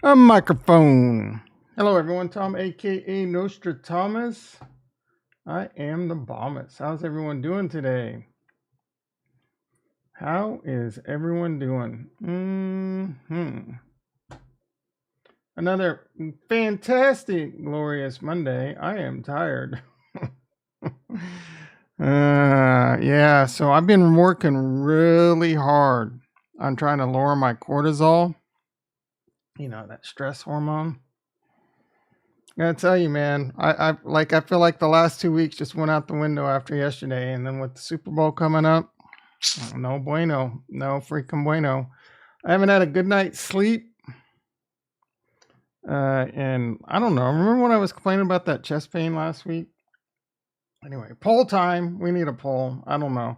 A microphone. Hello, everyone. Tom, aka Nostradamus. I am the Bombus. How's everyone doing today? How is everyone doing? Another fantastic, glorious Monday. I am tired. Yeah, so I've been working really hard on trying to lower my cortisol. You know, that stress hormone. I gotta tell you, man, I feel like the last 2 weeks just went out the window after yesterday, and then with the Super Bowl coming up, no bueno, no freaking bueno. I haven't had a good night's sleep, and I don't know. Remember when I was complaining about that chest pain last week? Anyway, poll time. We need a poll. I don't know,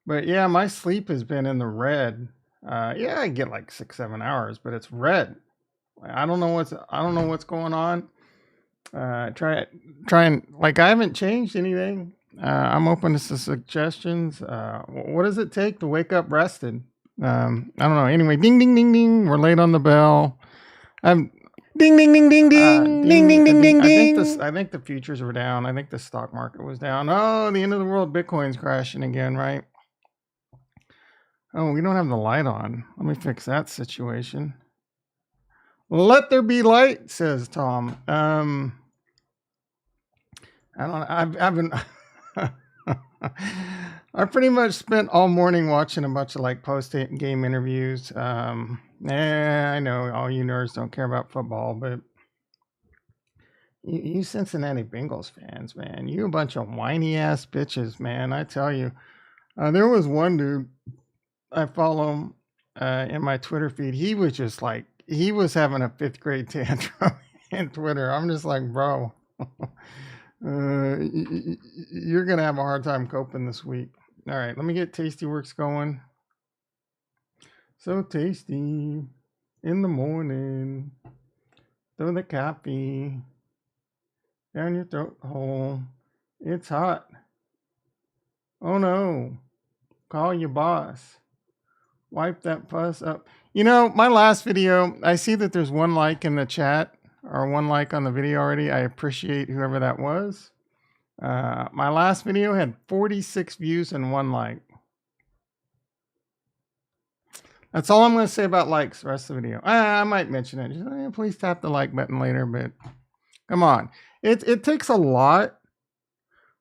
but yeah, my sleep has been in the red. Yeah, I get like 6-7 hours, but it's red. I don't know what's going on. Try and like I haven't changed anything. I'm open to suggestions. What does it take to wake up rested? I don't know. Anyway, ding ding ding ding. We're late on the bell. I'm ding ding ding ding ding ding ding ding ding ding. I think the futures were down. I think the stock market was down. Oh, the end of the world. Bitcoin's crashing again, right? Oh, we don't have the light on. Let me fix that situation. Let there be light, says Tom. I don't know. I've been I pretty much spent all morning watching a bunch of like post game interviews. I know all you nerds don't care about football, but you Cincinnati Bengals fans, man, you a bunch of whiny ass bitches, man. I tell you. There was one dude I follow in my Twitter feed. He was just like he was having a 5th grade tantrum in Twitter. I'm just like, bro. You're gonna have a hard time coping this week. All right, let me get Tasty Works going. So tasty in the morning. Throw the coffee down your throat hole. It's hot. Oh no. Call your boss. Wipe that pus up. You know, my last video, I see that there's 1 like in the chat or 1 like on the video already. I appreciate whoever that was. My last video had 46 views and 1 like. That's all I'm going to say about likes the rest of the video. I might mention it. Just, please tap the like button later, but come on. It takes a lot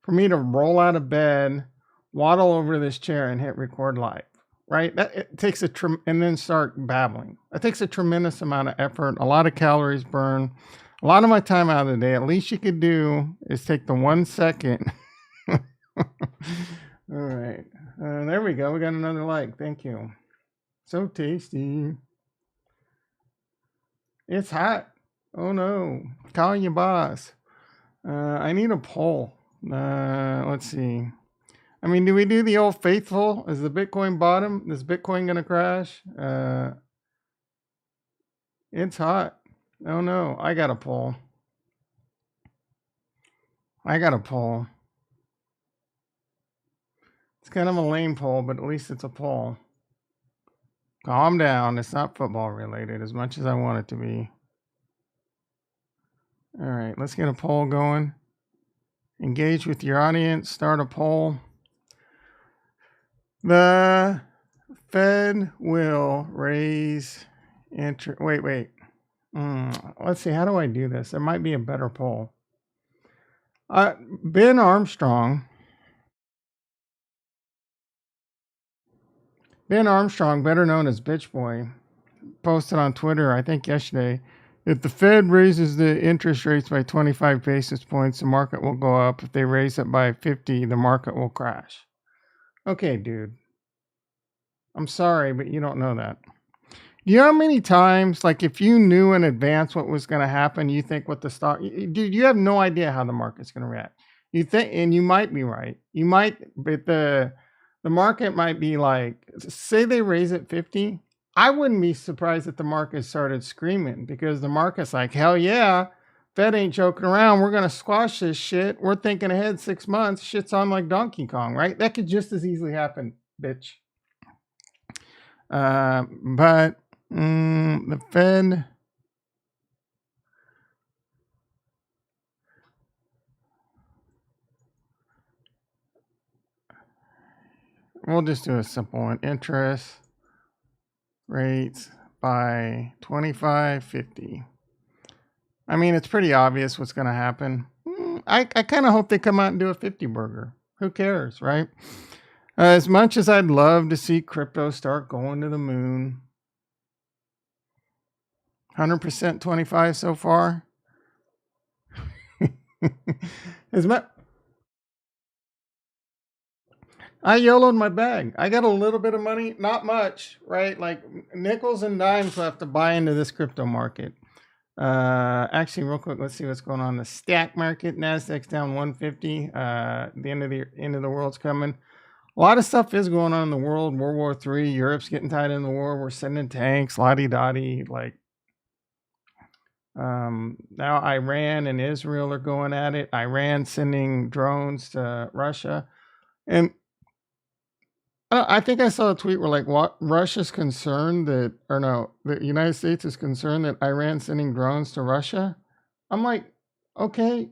for me to roll out of bed, waddle over this chair, and hit record live, right? It takes and then start babbling. It takes a tremendous amount of effort, a lot of calories burned, a lot of my time out of the day. At least you could do is take the 1 second. All right. There we go. We got another like. Thank you. So tasty. It's hot. Oh no. Call your boss. I need a poll. Let's see. I mean, do we do the old faithful? Is the Bitcoin bottom? Is Bitcoin going to crash? It's hot. Oh no. I got a poll. It's kind of a lame poll, but at least it's a poll. Calm down. It's not football related as much as I want it to be. All right, let's get a poll going. Engage with your audience. Start a poll. The Fed will raise interest. Wait. Let's see. How do I do this? There might be a better poll. Ben Armstrong, better known as Bitch Boy, posted on Twitter, I think yesterday, if the Fed raises the interest rates by 25 basis points, the market will go up. If they raise it by 50, the market will crash. Okay, dude. I'm sorry, but you don't know that. You know how many times, like if you knew in advance what was going to happen, you think what the stock, dude, you have no idea how the market's going to react. You think, and you might be right. You might, but the market might be like, say they raise it 50. I wouldn't be surprised if the market started screaming because the market's like, hell yeah, Fed ain't joking around. We're going to squash this shit. We're thinking ahead 6 months. Shit's on like Donkey Kong, right? That could just as easily happen, bitch. But the Fed We'll just do a simple one. Interest rates by 25, 50. I mean, it's pretty obvious what's going to happen. I kind of hope they come out and do a 50 burger. Who cares, right? As much as I'd love to see crypto start going to the moon, 100% 25 so far. I YOLO'd my bag. I got a little bit of money, not much, right? Like nickels and dimes left to buy into this crypto market. Actually, real quick, let's see what's going on. The stack market, Nasdaq's down 150. The end of the world's coming. A lot of stuff is going on in the world. World War III, Europe's getting tied in the war. We're sending tanks, lottie-dottie. Like, now Iran and Israel are going at it. Iran sending drones to Russia. And I think I saw a tweet where like what Russia's concerned that, or no, the United States is concerned that Iran's sending drones to Russia. I'm like, okay,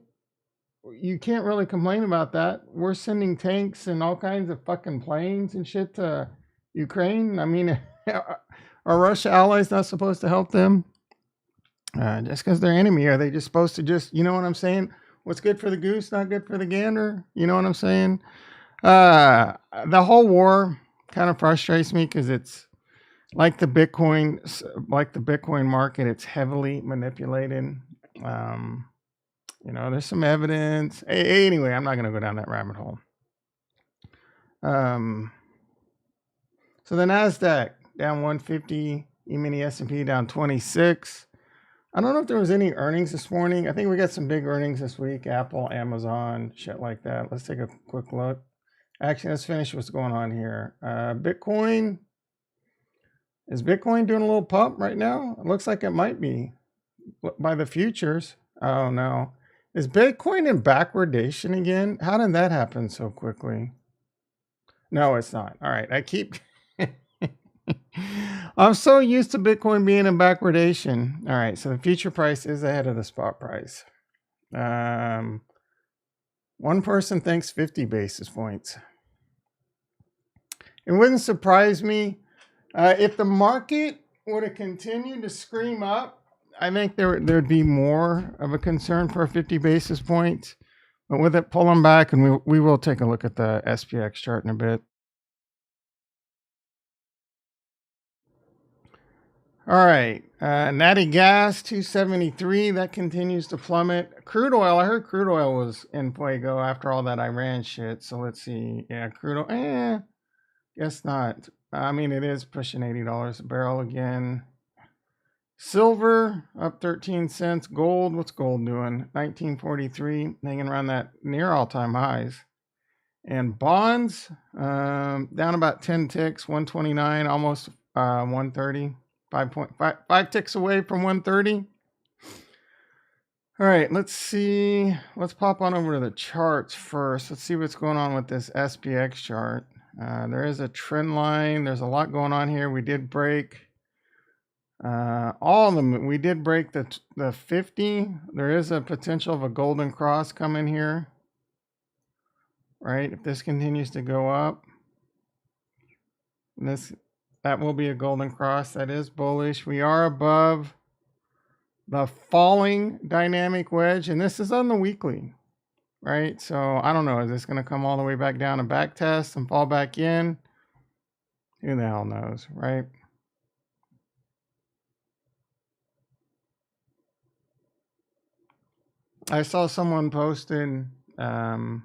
you can't really complain about that. We're sending tanks and all kinds of fucking planes and shit to Ukraine. I mean, are Russia allies not supposed to help them? Just because they're enemy, are they just supposed to just, you know what I'm saying? What's good for the goose, not good for the gander? You know what I'm saying? The whole war kind of frustrates me because it's like the Bitcoin market. It's heavily manipulated. There's some evidence. Anyway, I'm not going to go down that rabbit hole. So the Nasdaq down 150, E-mini S&P down 26. I don't know if there was any earnings this morning. I think we got some big earnings this week. Apple, Amazon, shit like that. Let's take a quick look. Actually, let's finish what's going on here. Bitcoin. Is Bitcoin doing a little pump right now? It looks like it might be by the futures. Oh, no. Is Bitcoin in backwardation again? How did that happen so quickly? No, it's not. All right. I'm so used to Bitcoin being in backwardation. All right. So the future price is ahead of the spot price. One person thinks 50 basis points. It wouldn't surprise me if the market were to continue to scream up. I think there'd be more of a concern for 50 basis points. But with it pulling back, and we will take a look at the SPX chart in a bit. All right, natty gas 273, that continues to plummet. Crude oil, I heard crude oil was in fuego after all that Iran shit. So let's see. Yeah, crude oil, guess not. I mean, it is pushing $80 a barrel again. Silver up 13 cents. Gold, what's gold doing? 1943, hanging around that near all-time highs. And bonds down about 10 ticks, 129, almost 130. 5 ticks away from 130. All right, let's see. Let's pop on over to the charts first. Let's see what's going on with this SPX chart. There is a trend line. There's a lot going on here. We did break all of them. We did break the 50. There is a potential of a golden cross coming here, right? If this continues to go up, that will be a golden cross. That is bullish. We are above the falling dynamic wedge, and this is on the weekly, right? So I don't know. Is this going to come all the way back down and back test and fall back in? Who the hell knows, right? I saw someone posted on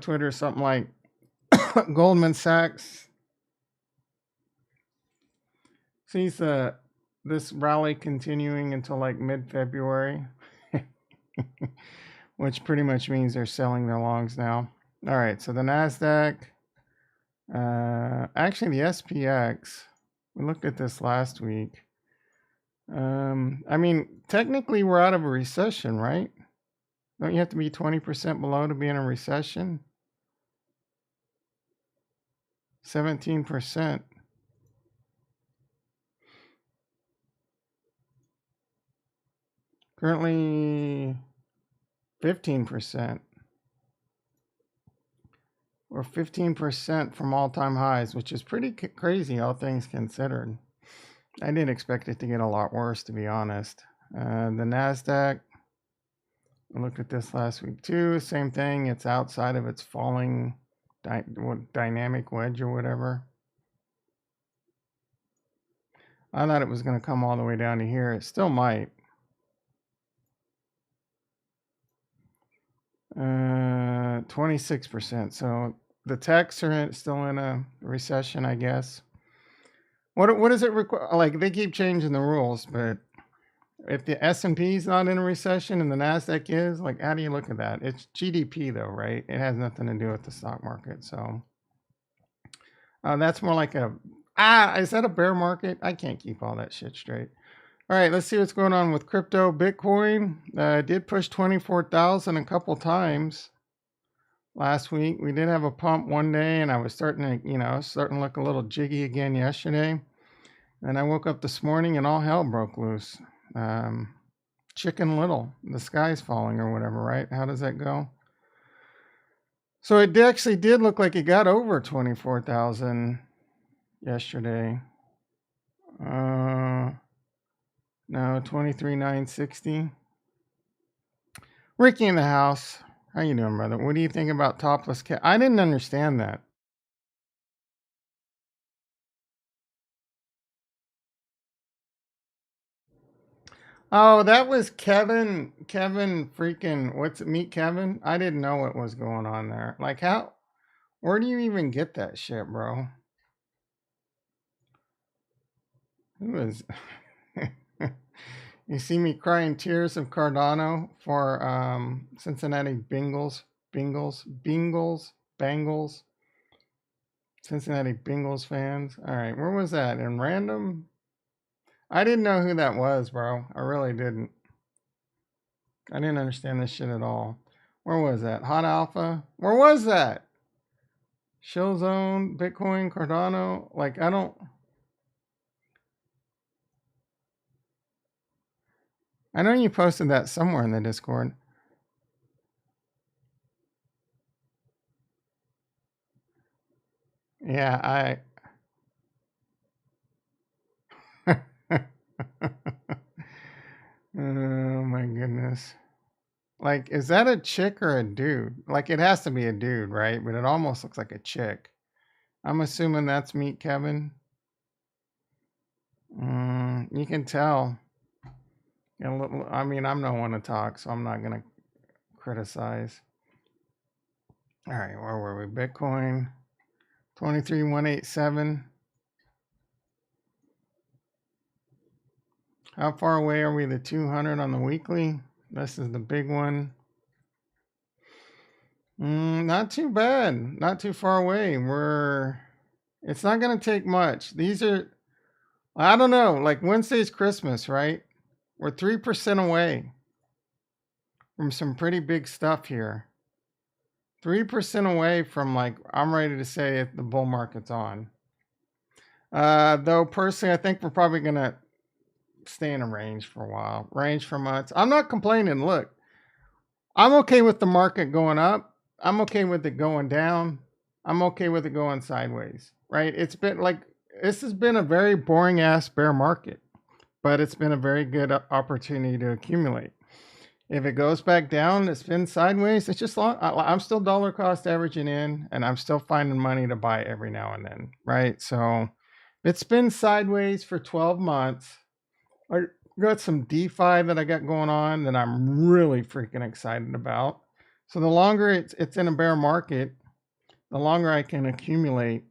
Twitter something like Goldman Sachs sees this rally continuing until like mid-February, which pretty much means they're selling their longs now. All right, so the NASDAQ, actually the SPX, we looked at this last week. I mean, technically we're out of a recession, right? Don't you have to be 20% below to be in a recession? 17%. Currently 15%. or 15% from all-time highs, which is pretty crazy, all things considered. I didn't expect it to get a lot worse, to be honest. The NASDAQ, I looked at this last week too. Same thing. It's outside of its falling dynamic wedge or whatever. I thought it was going to come all the way down to here. It still might. 26%. So the techs are still in a recession, I guess. What does it require? Like, they keep changing the rules, but if the S&P is not in a recession and the NASDAQ is, like, how do you look at that? It's GDP though, right? It has nothing to do with the stock market. So that's more like is that a bear market? I can't keep all that shit straight. All right, let's see what's going on with crypto. Bitcoin did push 24,000 a couple times last week. We did have a pump one day, and I was starting to look a little jiggy again yesterday. And I woke up this morning and all hell broke loose. Chicken Little, the sky's falling or whatever, right? How does that go? So it actually did look like it got over 24,000 yesterday. No, 23,960. Ricky in the house. How you doing, brother? What do you think about topless cat? I didn't understand that. Oh, that was Kevin. Kevin freaking, Meet Kevin? I didn't know what was going on there. Like, where do you even get that shit, bro? Who is... You see me crying tears of Cardano for Cincinnati Bengals. Cincinnati Bengals fans. All right, where was that? In random? I didn't know who that was, bro. I really didn't. I didn't understand this shit at all. Where was that? Hot Alpha? Where was that? Shill Zone, Bitcoin, Cardano? Like, I know you posted that somewhere in the Discord. Yeah, oh my goodness. Like, is that a chick or a dude? Like, it has to be a dude, right? But it almost looks like a chick. I'm assuming that's Meet Kevin. You can tell. I mean, I'm no one to talk, so I'm not going to criticize. All right, where were we? Bitcoin, 23,187. How far away are we? The 200 on the weekly? This is the big one. Not too bad. Not too far away. It's not going to take much. These are, I don't know, like Wednesday's Christmas, right? We're 3% away from some pretty big stuff here. 3% away from, like, I'm ready to say the bull market's on. Though personally, I think we're probably going to stay in a range for a while. Range for months. I'm not complaining. Look, I'm okay with the market going up. I'm okay with it going down. I'm okay with it going sideways, right? It's been like, this has been a very boring ass bear market, but it's been a very good opportunity to accumulate. If it goes back down, it's been sideways. It's just long. I'm still dollar cost averaging in, and I'm still finding money to buy every now and then, right? So it's been sideways for 12 months. I got some DeFi that I got going on that I'm really freaking excited about. So the longer it's in a bear market, the longer I can accumulate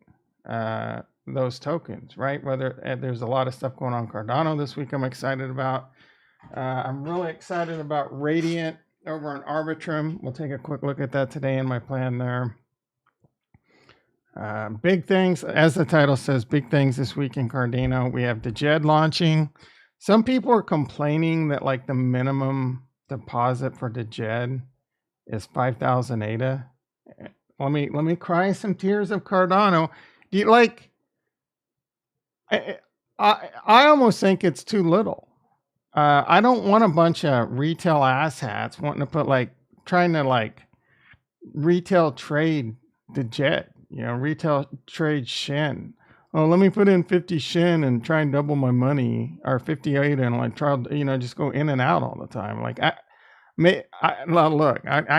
those tokens, right? Whether there's a lot of stuff going on Cardano this week I'm excited about. I'm really excited about Radiant over on Arbitrum. We'll take a quick look at that today in my plan there. Big things, as the title says, big things this week in Cardano. We have the JED launching. Some people are complaining that, like, the minimum deposit for the JED is 5,000 ADA. Let me cry some tears of Cardano. Do you like? I almost think it's too little. I don't want a bunch of retail asshats wanting to put, like, trying to, like, retail trade the jet, retail trade Shen. Oh, let me put in 50 Shen and try and double my money, or 58, and like try, just go in and out all the time. Like I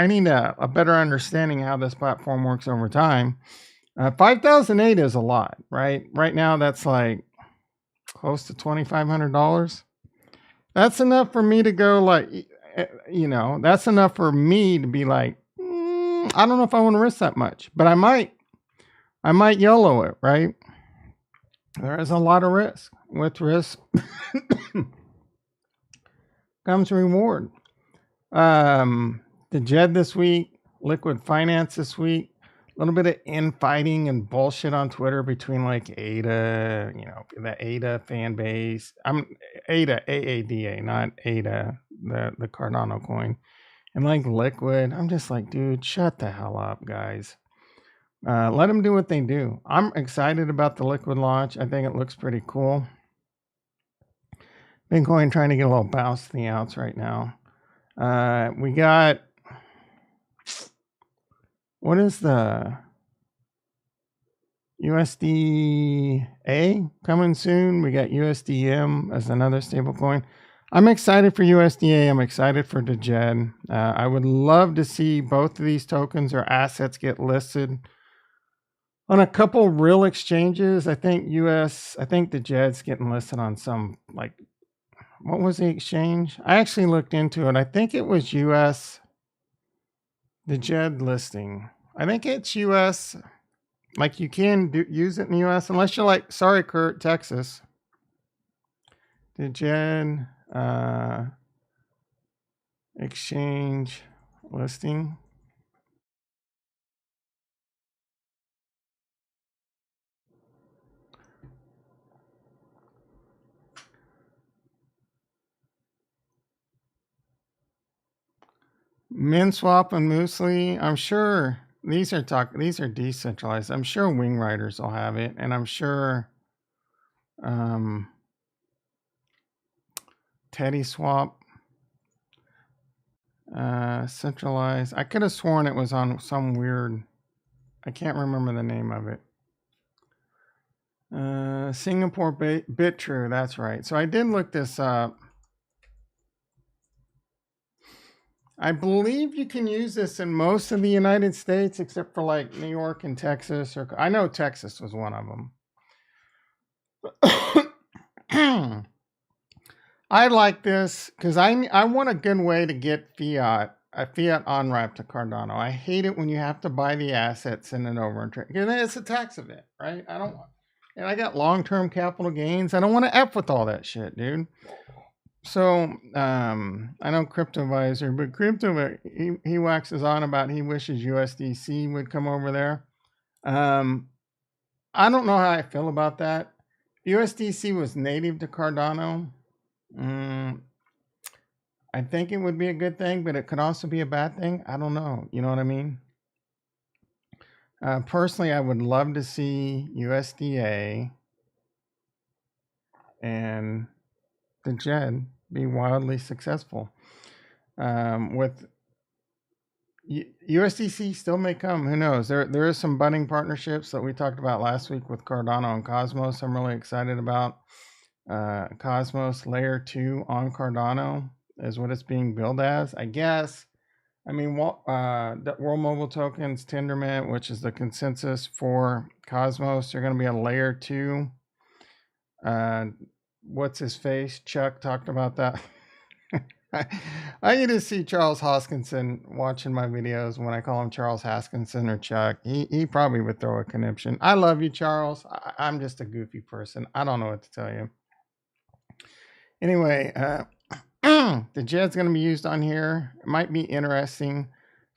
need a better understanding how this platform works over time. 5,008 is a lot, right? Right now, that's like close to $2,500. That's enough for me to go like, that's enough for me to be like, I don't know if I want to risk that much, but I might YOLO it, right? There is a lot of risk. With risk comes reward. The JED this week, Liquid Finance this week, a little bit of infighting and bullshit on Twitter between like ADA, the ADA fan base. I'm ADA, AADA, not ADA, the Cardano coin, and like Liquid. I'm just like, dude, shut the hell up, guys. Let them do what they do. I'm excited about the Liquid launch. I think it looks pretty cool. Bitcoin trying to get a little bounce to the outs right now. We got, what is the USDA coming soon? We got USDM as another stable coin. I'm excited for USDA. I'm excited for DGED. I would love to see both of these tokens or assets get listed on a couple real exchanges. I think the JED's getting listed on some, like, what was the exchange? I actually looked into it. I think it was US, the JED listing. I think it's US, like you can use it in the US unless you're like, sorry, Kurt, Texas. The JED exchange listing. MinSwap and Muesli, I'm sure these are decentralized. I'm sure Wing Riders will have it, and I'm sure Teddy Swap centralized. I could have sworn it was on some weird, I can't remember the name of it. Singapore BitTrue, that's right. So I did look this up. I believe you can use this in most of the United States, except for like New York and Texas, or I know Texas was one of them. I like this because I want a good way to get a fiat on-ramp to Cardano. I hate it when you have to buy the asset, send it over, and trade. It's a tax event, right? I don't want, and I got long-term capital gains. I don't want to F with all that shit, dude. So I know CryptoVisor, but he waxes on about he wishes USDC would come over there. I don't know how I feel about that. USDC was native to Cardano. I think it would be a good thing, but it could also be a bad thing. I don't know. You know what I mean? Personally, I would love to see USDA and the JED be wildly successful. With USDC still may come. Who knows? There is some budding partnerships that we talked about last week with Cardano and Cosmos. I'm really excited about. Cosmos Layer 2 on Cardano is what it's being billed as, I guess. I mean, the World Mobile Tokens Tendermint, which is the consensus for Cosmos, they're going to be a Layer 2. What's his face? Chuck talked about that. I get to see Charles Hoskinson watching my videos. When I call him Charles Hoskinson or Chuck, he probably would throw a conniption. I love you, Charles. I'm just a goofy person. I don't know what to tell you. Anyway, the JED's going to be used on here. It might be interesting.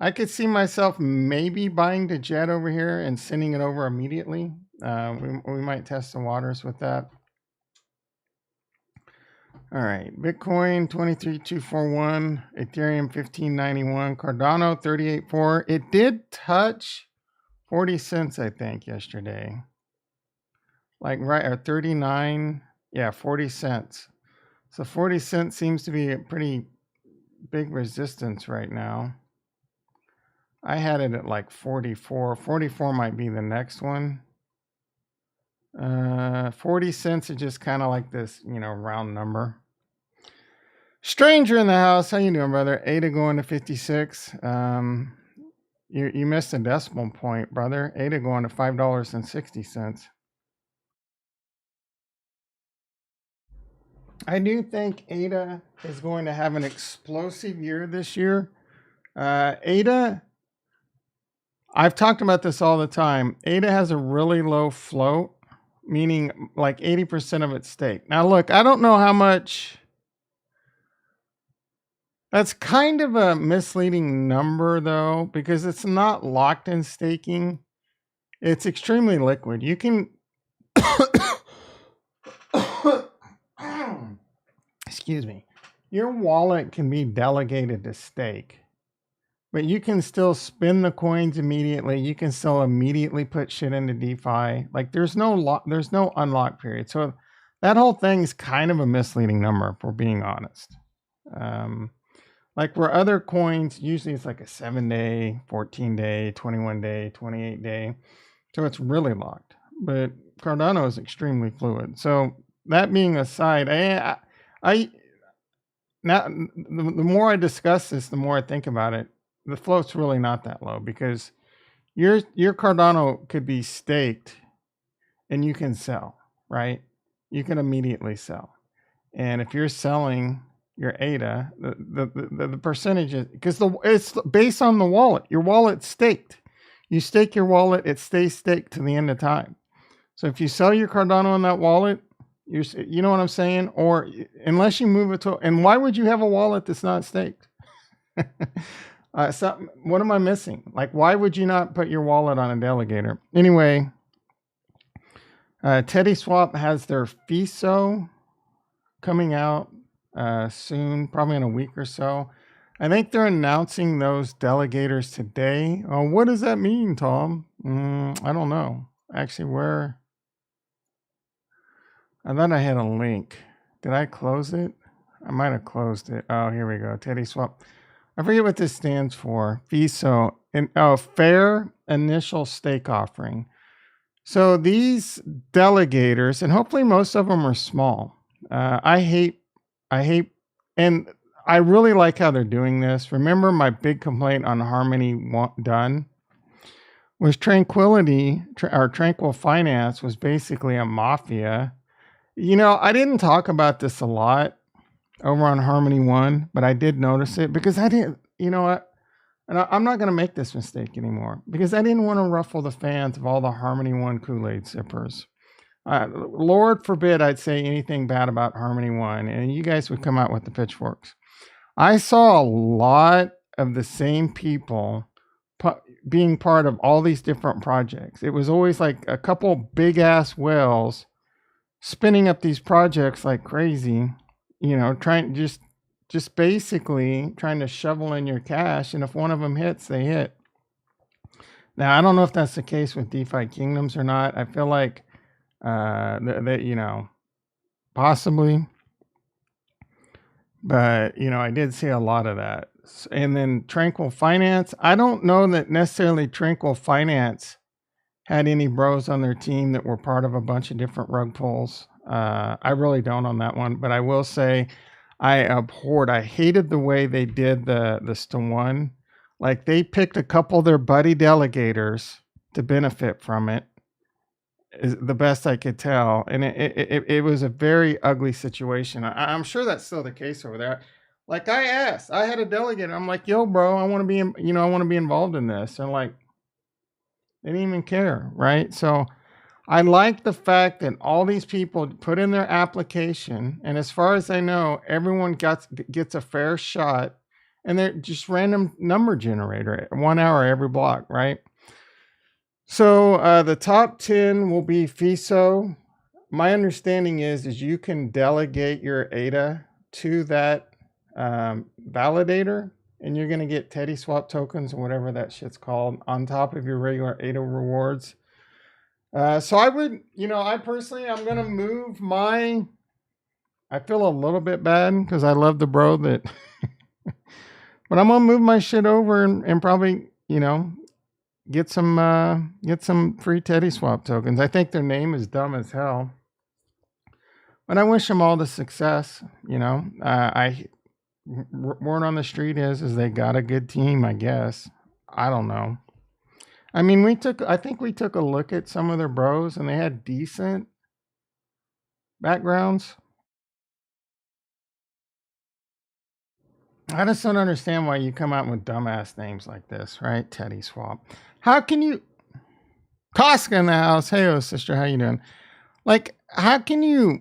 I could see myself maybe buying the JED over here and sending it over immediately. We might test the waters with that. All right, Bitcoin 23,241, Ethereum 1591, Cardano 38.4. It did touch 40 cents, I think, yesterday. Like right, or 39, yeah, 40 cents. So 40 cents seems to be a pretty big resistance right now. I had it at like 44. 44 might be the next one. 40 cents is just kind of like this, round number. Stranger in the house, how you doing, brother? ADA going to 56. You missed a decimal point, brother. ADA going to $5.60. I do think ADA is going to have an explosive year this year. ADA, I've talked about this all the time. ADA has a really low float, meaning like 80% of its stake. Now, look, I don't know how much. That's kind of a misleading number, though, because it's not locked in staking. It's extremely liquid. You can. Excuse me. Your wallet can be delegated to stake, but you can still spin the coins immediately. You can still immediately put shit into DeFi. Like there's no unlock period. So that whole thing's kind of a misleading number, if we're being honest. Like where other coins, usually it's like a 7-day, 14-day, 21-day, 28-day. So it's really locked. But Cardano is extremely fluid. So that being aside, I now the more I discuss this, the more I think about it. The float's really not that low because your Cardano could be staked and you can sell, right? You can immediately sell. And if you're selling your ADA, the percentages, because it's based on the wallet. Your wallet's staked. You stake your wallet, it stays staked to the end of time. So if you sell your Cardano in that wallet, you know what I'm saying? Or unless you move it to, and why would you have a wallet that's not staked? What am I missing? Like, why would you not put your wallet on a delegator? Anyway, Teddy Swap has their FISO coming out soon, probably in a week or so. I think they're announcing those delegators today. Oh, what does that mean, Tom? I don't know. Actually, where? I thought I had a link. Did I close it? I might have closed it. Oh, here we go. Teddy Swap. I forget what this stands for. FISO. Fair Initial Stake Offering. So these delegators, and hopefully most of them are small. I hate, and I really like how they're doing this. Remember my big complaint on Harmony Done was Tranquility, or Tranquil Finance was basically a mafia. I didn't talk about this a lot over on Harmony One, but I did notice it because I didn't, what? And I'm not going to make this mistake anymore because I didn't want to ruffle the fans of all the Harmony One Kool-Aid sippers. Lord forbid I'd say anything bad about Harmony One, and you guys would come out with the pitchforks. I saw a lot of the same people being part of all these different projects. It was always like a couple big ass whales spinning up these projects like crazy, trying just basically trying to shovel in your cash, and if one of them hits, they hit. Now, I don't know if that's the case with DeFi Kingdoms or not. I feel like that possibly, but I did see a lot of that. And then Tranquil Finance, I don't know that necessarily Tranquil Finance had any bros on their team that were part of a bunch of different rug pulls. I really don't on that one, but I will say I hated the way they did the St1. Like they picked a couple of their buddy delegators to benefit from it, is the best I could tell. And it was a very ugly situation. I'm sure that's still the case over there. Like I had a delegate. I'm like, yo, bro, I want to be, I want to be involved in this. And like, they didn't even care. Right. So I like the fact that all these people put in their application. And as far as I know, everyone gets a fair shot, and they're just random number generator, 1 hour every block. Right. So the top 10 will be FISO. My understanding is you can delegate your ADA to that validator, and you're going to get Teddy Swap tokens or whatever that shit's called on top of your regular ADA rewards. So I would, I personally, I'm going to move I feel a little bit bad because I love the bro that, but I'm going to move my shit over and probably you know, get some free Teddy Swap tokens. I think their name is dumb as hell, but I wish them all the success. Word on the street is they got a good team, I guess. I don't know. I mean, I think we took a look at some of their bros and they had decent backgrounds. I just don't understand why you come out with dumbass names like this, right? Teddy Swap. How can you Costco in the house? Hey, sister, how you doing? Like, how can you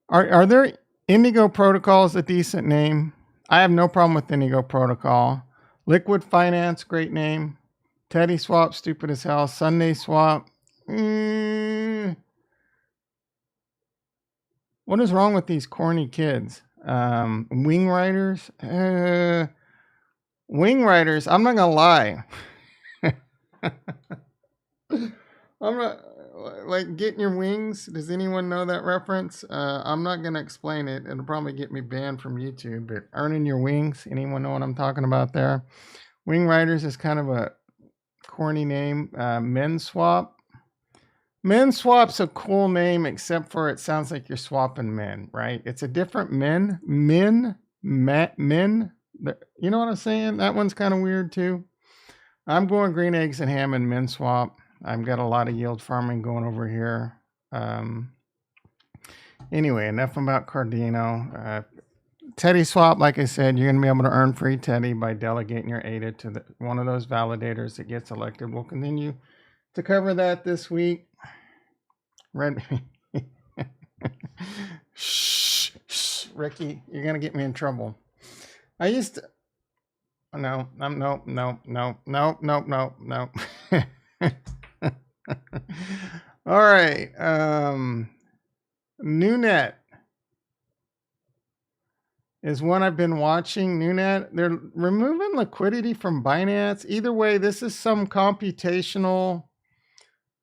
are there Indigo Protocol's a decent name? I have no problem with Indigo Protocol. Liquid Finance, great name. Teddy Swap, stupid as hell. Sunday Swap. What is wrong with these corny kids? Wing Riders? Wing Riders, I'm not gonna lie. I'm not like getting your wings. Does anyone know that reference? I'm not gonna explain it. It'll probably get me banned from YouTube. But earning your wings, anyone know what I'm talking about there? Wing Riders is kind of a corny name. Men Swap. Men Swap's a cool name, except for it sounds like you're swapping men, right? It's a different men. Men. You know what I'm saying? That one's kind of weird too. I'm going green eggs and ham and Men Swap. I've got a lot of yield farming going over here. Anyway, enough about Cardano. Teddy Swap, like I said, you're going to be able to earn free Teddy by delegating your ADA to one of those validators that gets elected. We'll continue to cover that this week. Shh, Ricky, you're going to get me in trouble. I used to... No. All right. Newnet is one I've been watching. Newnet, they're removing liquidity from Binance. Either way, this is some computational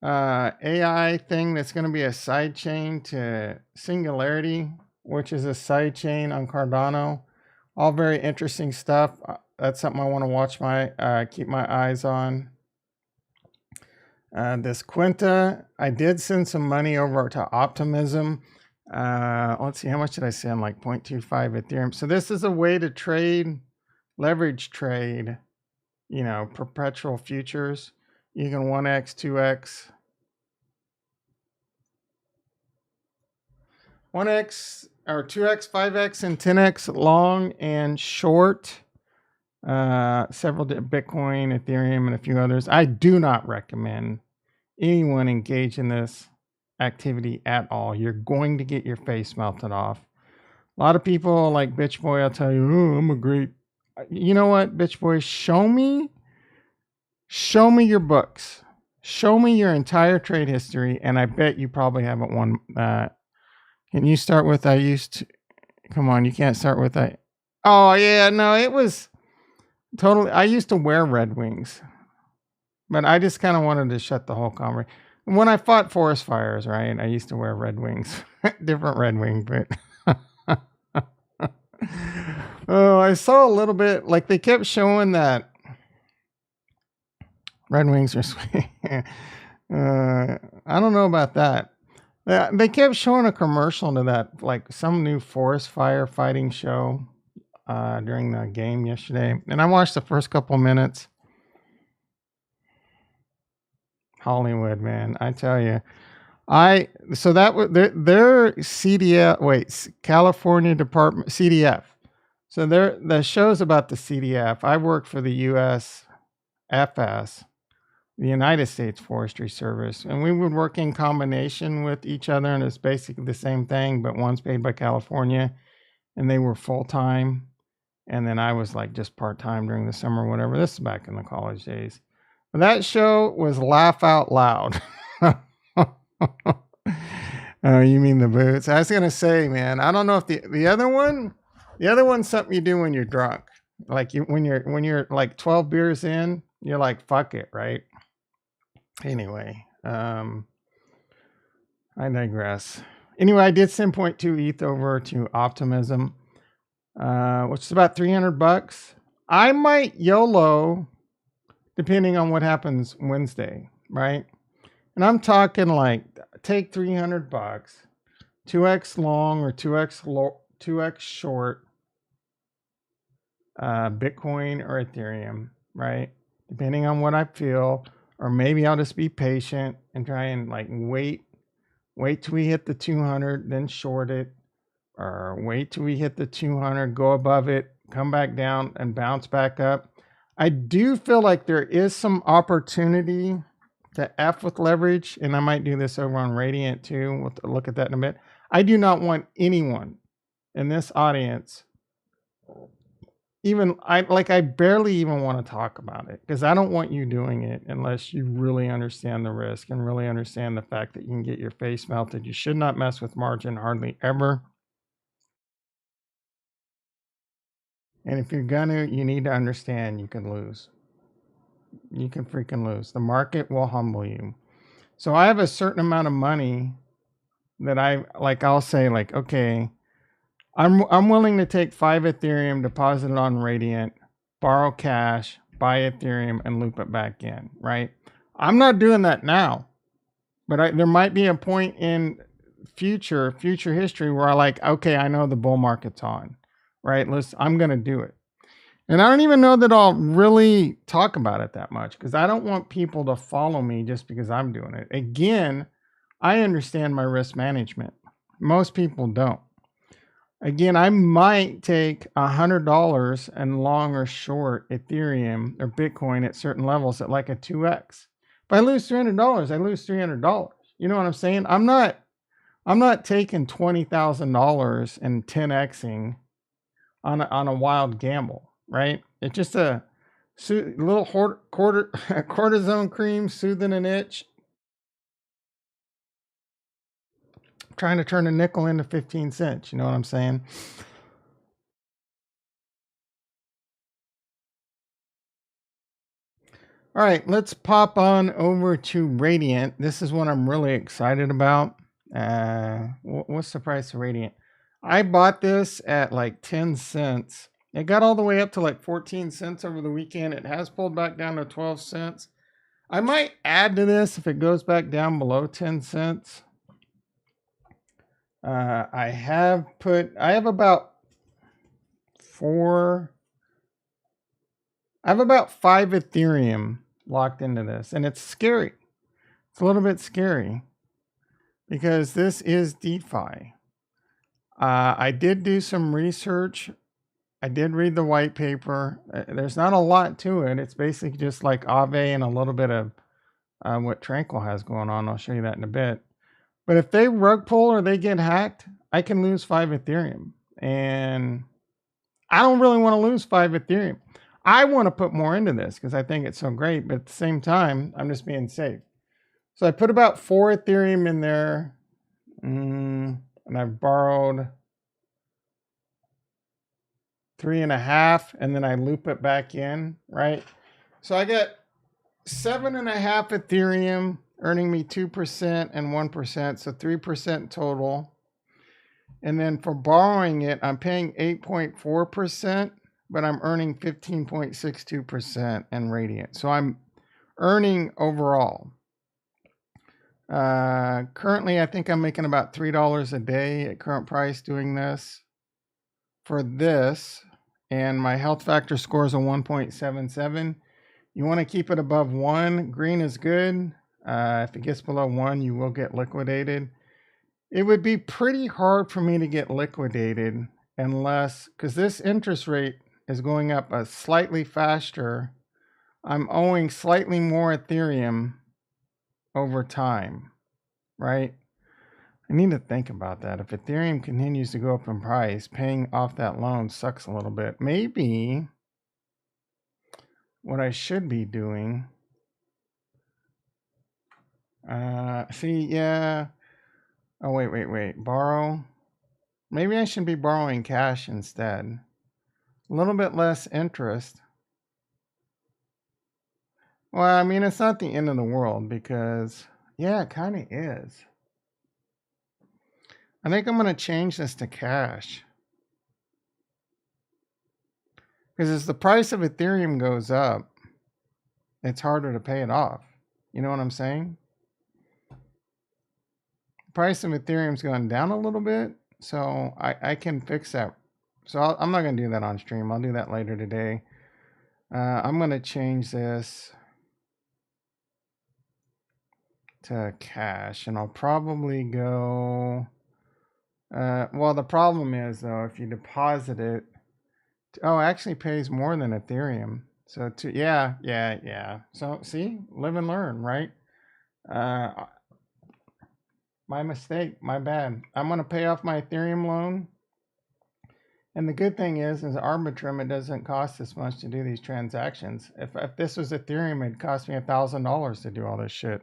AI thing that's going to be a side chain to Singularity, which is a side chain on Cardano. All very interesting stuff. That's something I want to watch keep my eyes on. This Quinta, I did send some money over to Optimism. Let's see, how much did I send? Like 0.25 Ethereum. So this is a way to trade, leverage trade, perpetual futures. You can 1x, 2x. 1x or 2x, 5x, and 10x long and short. Several Bitcoin, Ethereum, and a few others. I do not recommend anyone engage in this activity at all. You're going to get your face melted off. A lot of people like Bitch Boy, I'll tell you, oh, I'm a great... You know what, Bitch Boy? Show me your books. Show me your entire trade history, and I bet you probably haven't won. Can you start with I used to... Come on, you can't start with I... Oh, yeah, no, it was... Totally. I used to wear Red Wings, but I just kind of wanted to shut the whole conversation. When I fought forest fires, right, I used to wear Red Wings, different Red Wing, but oh, I saw a little bit, like they kept showing that Red Wings are sweet. I don't know about that. They kept showing a commercial to that, like some new forest fire fighting show. During the game yesterday, and I watched the first couple minutes. Hollywood, man, I tell you, so that was their CDF. Wait, California Department CDF. So the show's about the CDF. I work for the USFS, the United States Forestry Service, and we would work in combination with each other, and it's basically the same thing, but one's paid by California, and they were full time. And then I was like just part-time during the summer or whatever. This is back in the college days. But that show was laugh out loud. Oh, you mean the boots? I was going to say, man, I don't know if the other one's something you do when you're drunk. Like when you're like 12 beers in, you're like, fuck it, right? Anyway, I digress. Anyway, I did send 0.2 ETH over to Optimism, which is about $300. I might YOLO depending on what happens Wednesday, right? And I'm talking like take $300, 2x long or 2x short Bitcoin or Ethereum, right? Depending on what I feel, or maybe I'll just be patient and try and like wait till we hit the 200, then short it, or wait till we hit the 200, go above it, come back down and bounce back up. I do feel like there is some opportunity to F with leverage, and I might do this over on Radiant too. We'll look at that in a bit. I do not want anyone in this audience, even I barely even want to talk about it because I don't want you doing it unless you really understand the risk and really understand the fact that you can get your face melted. You should not mess with margin hardly ever. And if you're gonna, you need to understand you can lose. You can freaking lose. The market will humble you. So I have a certain amount of money that I'll say like, okay, I'm willing to take 5 Ethereum, deposit it on Radiant, borrow cash, buy Ethereum, and loop it back in, right? I'm not doing that now, but there might be a point in future history where I like, okay, I know the bull market's on, right? I'm gonna do it. And I don't even know that I'll really talk about it that much because I don't want people to follow me just because I'm doing it. Again, I understand my risk management. Most people don't. Again, I might take $100 and long or short Ethereum or Bitcoin at certain levels at like a 2x. If I lose $300, I lose $300. You know what I'm saying? I'm not taking $20,000 and 10xing on a wild gamble. Right? It's just a little cortisone cream soothing an itch. Trying to turn a nickel into 15 cents. You know what I'm saying? All right, let's pop on over to Radiant. This is what I'm really excited about. What's the price of Radiant? I bought this at like 10 cents. It got all the way up to like 14 cents over the weekend. It has pulled back down to 12 cents. I might add to this if it goes back down below 10 cents. I have about 5 Ethereum locked into this, and it's scary. It's a little bit scary because this is DeFi. I did do some research. I did read the white paper. There's not a lot to it. It's basically just like Aave and a little bit of what Tranquil has going on. I'll show you that in a bit. But if they rug pull or they get hacked, I can lose 5 Ethereum. And I don't really want to lose 5 Ethereum. I want to put more into this because I think it's so great. But at the same time, I'm just being safe. So I put about 4 Ethereum in there. And I've borrowed 3.5. And then I loop it back in, right? So I get 7.5 Ethereum earning me 2% and 1%. So 3% total. And then for borrowing it, I'm paying 8.4%, but I'm earning 15.62% in Radiant. So I'm earning overall. Currently, I think I'm making about $3 a day at current price doing this. For this, and my health factor score is a 1.77. You want to keep it above 1. Green is good. If it gets below 1, you will get liquidated. It would be pretty hard for me to get liquidated unless, because this interest rate is going up slightly faster. I'm owing slightly more Ethereum over time, right? I need to think about that. If Ethereum continues to go up in price, paying off that loan sucks a little bit. Maybe what I should be doing, oh, wait. Borrow. Maybe I should be borrowing cash instead. A little bit less interest. Well, I mean, it's not the end of the world because, yeah, it kind of is. I think I'm going to change this to cash. Because as the price of Ethereum goes up, it's harder to pay it off. You know what I'm saying? The price of Ethereum's gone down a little bit, so I can fix that. So I'm not going to do that on stream. I'll do that later today. I'm going to change this to cash, and I'll probably go... well, the problem is, though, if you deposit it... Oh, it actually pays more than Ethereum. So, yeah. So, see? Live and learn, right? My mistake. My bad. I'm going to pay off my Ethereum loan. And the good thing is Arbitrum, it doesn't cost as much to do these transactions. If this was Ethereum, it'd cost me $1,000 to do all this shit.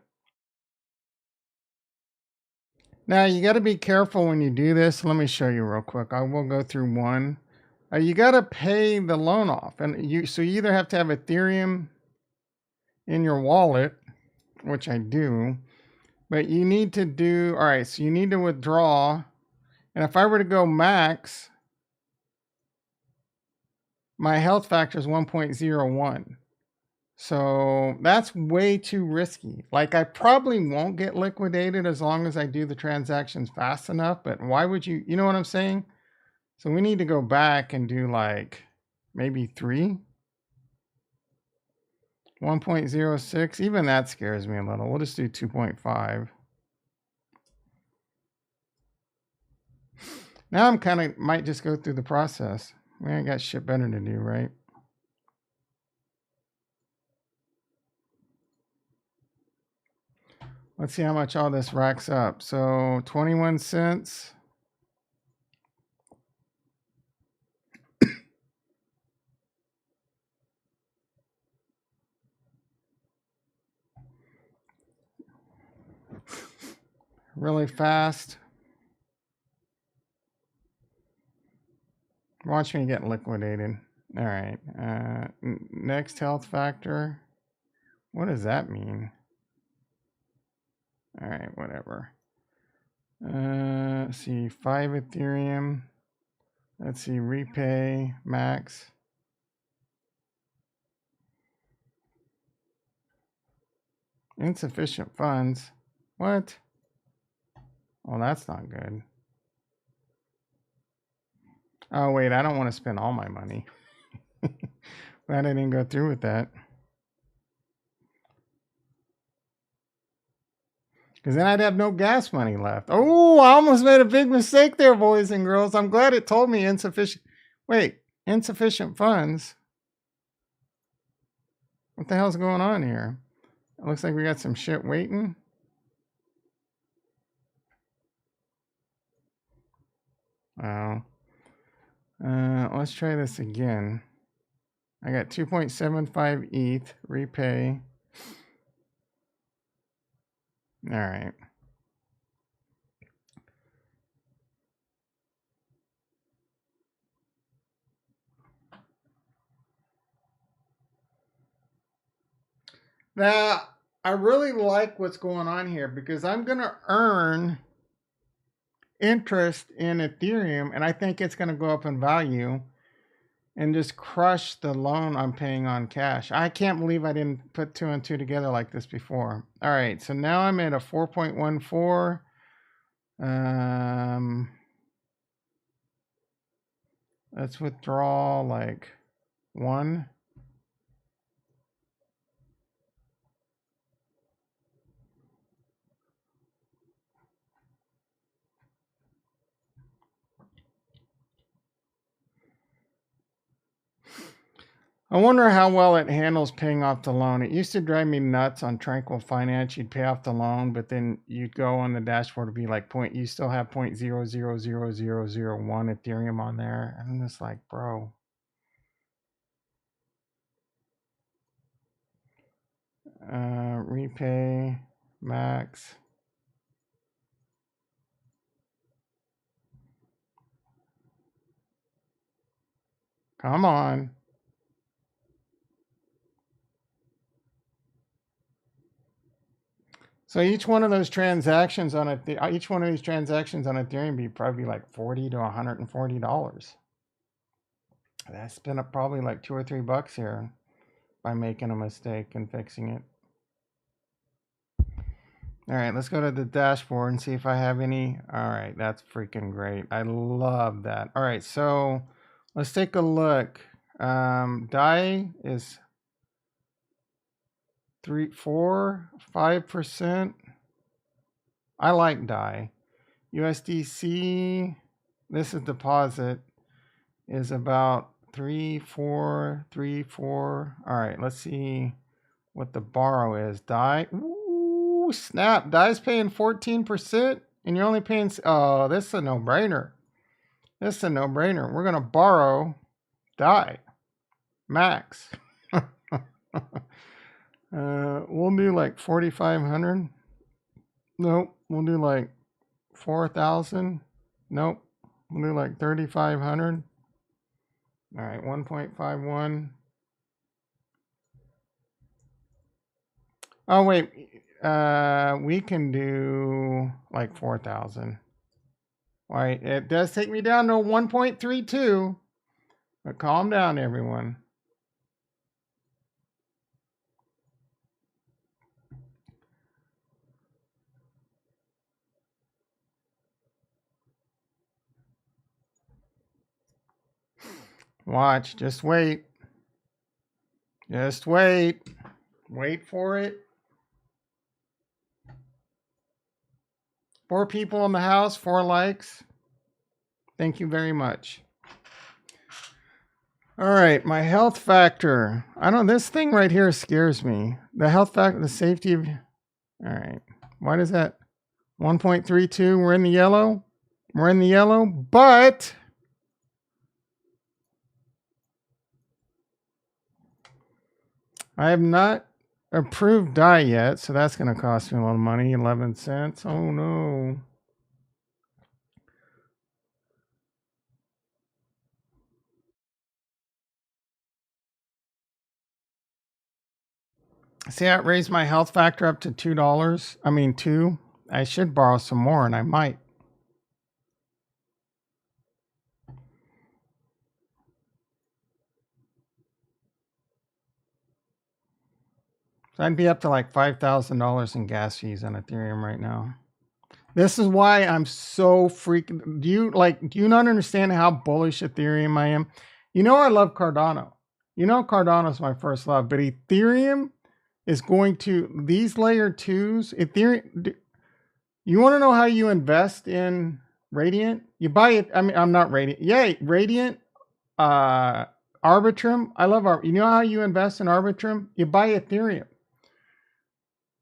Now, you got to be careful when you do this. Let me show you real quick. I will go through one. You got to pay the loan off. And so you either have to have Ethereum in your wallet, which I do, but you need to do, all right, so you need to withdraw. And if I were to go max, my health factor is 1.01. So that's way too risky. Like, I probably won't get liquidated as long as I do the transactions fast enough, but why would you know what I'm saying? So we need to go back and do like maybe 3. 1.06. Even that scares me a little. We'll just do 2.5. Now I'm kind of might just go through the process. We ain't got shit better to do, right? Let's see how much all this racks up. So 21 cents. Really fast. Watch me get liquidated. All right. Next health factor. What does that mean? All right, whatever. Let's see, 5 Ethereum. Let's see, repay, max. Insufficient funds. What? Well, that's not good. Oh, wait, I don't want to spend all my money. I didn't go through with that. Because then I'd have no gas money left. Oh, I almost made a big mistake there, boys and girls. I'm glad it told me insufficient. Wait, insufficient funds? What the hell's going on here? It looks like we got some shit waiting. Oh. Let's try this again. I got 2.75 ETH, repay. All right. Now, I really like what's going on here because I'm going to earn interest in Ethereum, and I think it's going to go up in value and just crush the loan I'm paying on cash. I can't believe I didn't put 2 and 2 together like this before. All right, so now I'm at a 4.14. Let's withdraw like 1. I wonder how well it handles paying off the loan. It used to drive me nuts on Tranquil Finance. You'd pay off the loan, but then you'd go on the dashboard to be like you still have 0.000001 Ethereum on there. And I'm just like, bro. Repay, max. Come on. So each one of those transactions on each one of these transactions on Ethereum be probably like $40 to $140. I spent up probably like $2 or $3 here by making a mistake and fixing it. All right, let's go to the dashboard and see if I have any. All right, that's freaking great. I love that. All right, so let's take a look. DAI is 3, 4, 5%. I like DAI. USDC, this is deposit, is about 3, 4, 3, 4. All right, let's see what the borrow is. DAI. Ooh, snap. DAI's paying 14%, and you're only paying. Oh, this is a no-brainer. This is a no-brainer. We're going to borrow DAI. Max. We'll do like 4,500. Nope. We'll do like 4,000. Nope. We'll do like 3,500. All right, 1.51. Oh wait, we can do like 4,000. Right, it does take me down to 1.32, but calm down, everyone. Watch, just wait. Just wait. Wait for it. 4 people in the house, 4 likes. Thank you very much. All right, my health factor. I don't, this thing right here scares me. The health factor, the safety of, all right. Why does that, 1.32, we're in the yellow. We're in the yellow, but I have not approved DAI yet, so that's going to cost me a little money, 11 cents. Oh no. See, I raised my health factor up to $2. I mean, 2. I should borrow some more, and I might. So I'd be up to like $5,000 in gas fees on Ethereum right now. This is why I'm so freaking. Do you not understand how bullish Ethereum I am? You know, I love Cardano. You know, Cardano's my first love, but Ethereum is going to, these layer 2s, Ethereum. You want to know how you invest in Radiant? You buy it. I mean, I'm not Radiant. Yay, Radiant, Arbitrum. I love Arbitrum. You know how you invest in Arbitrum? You buy Ethereum.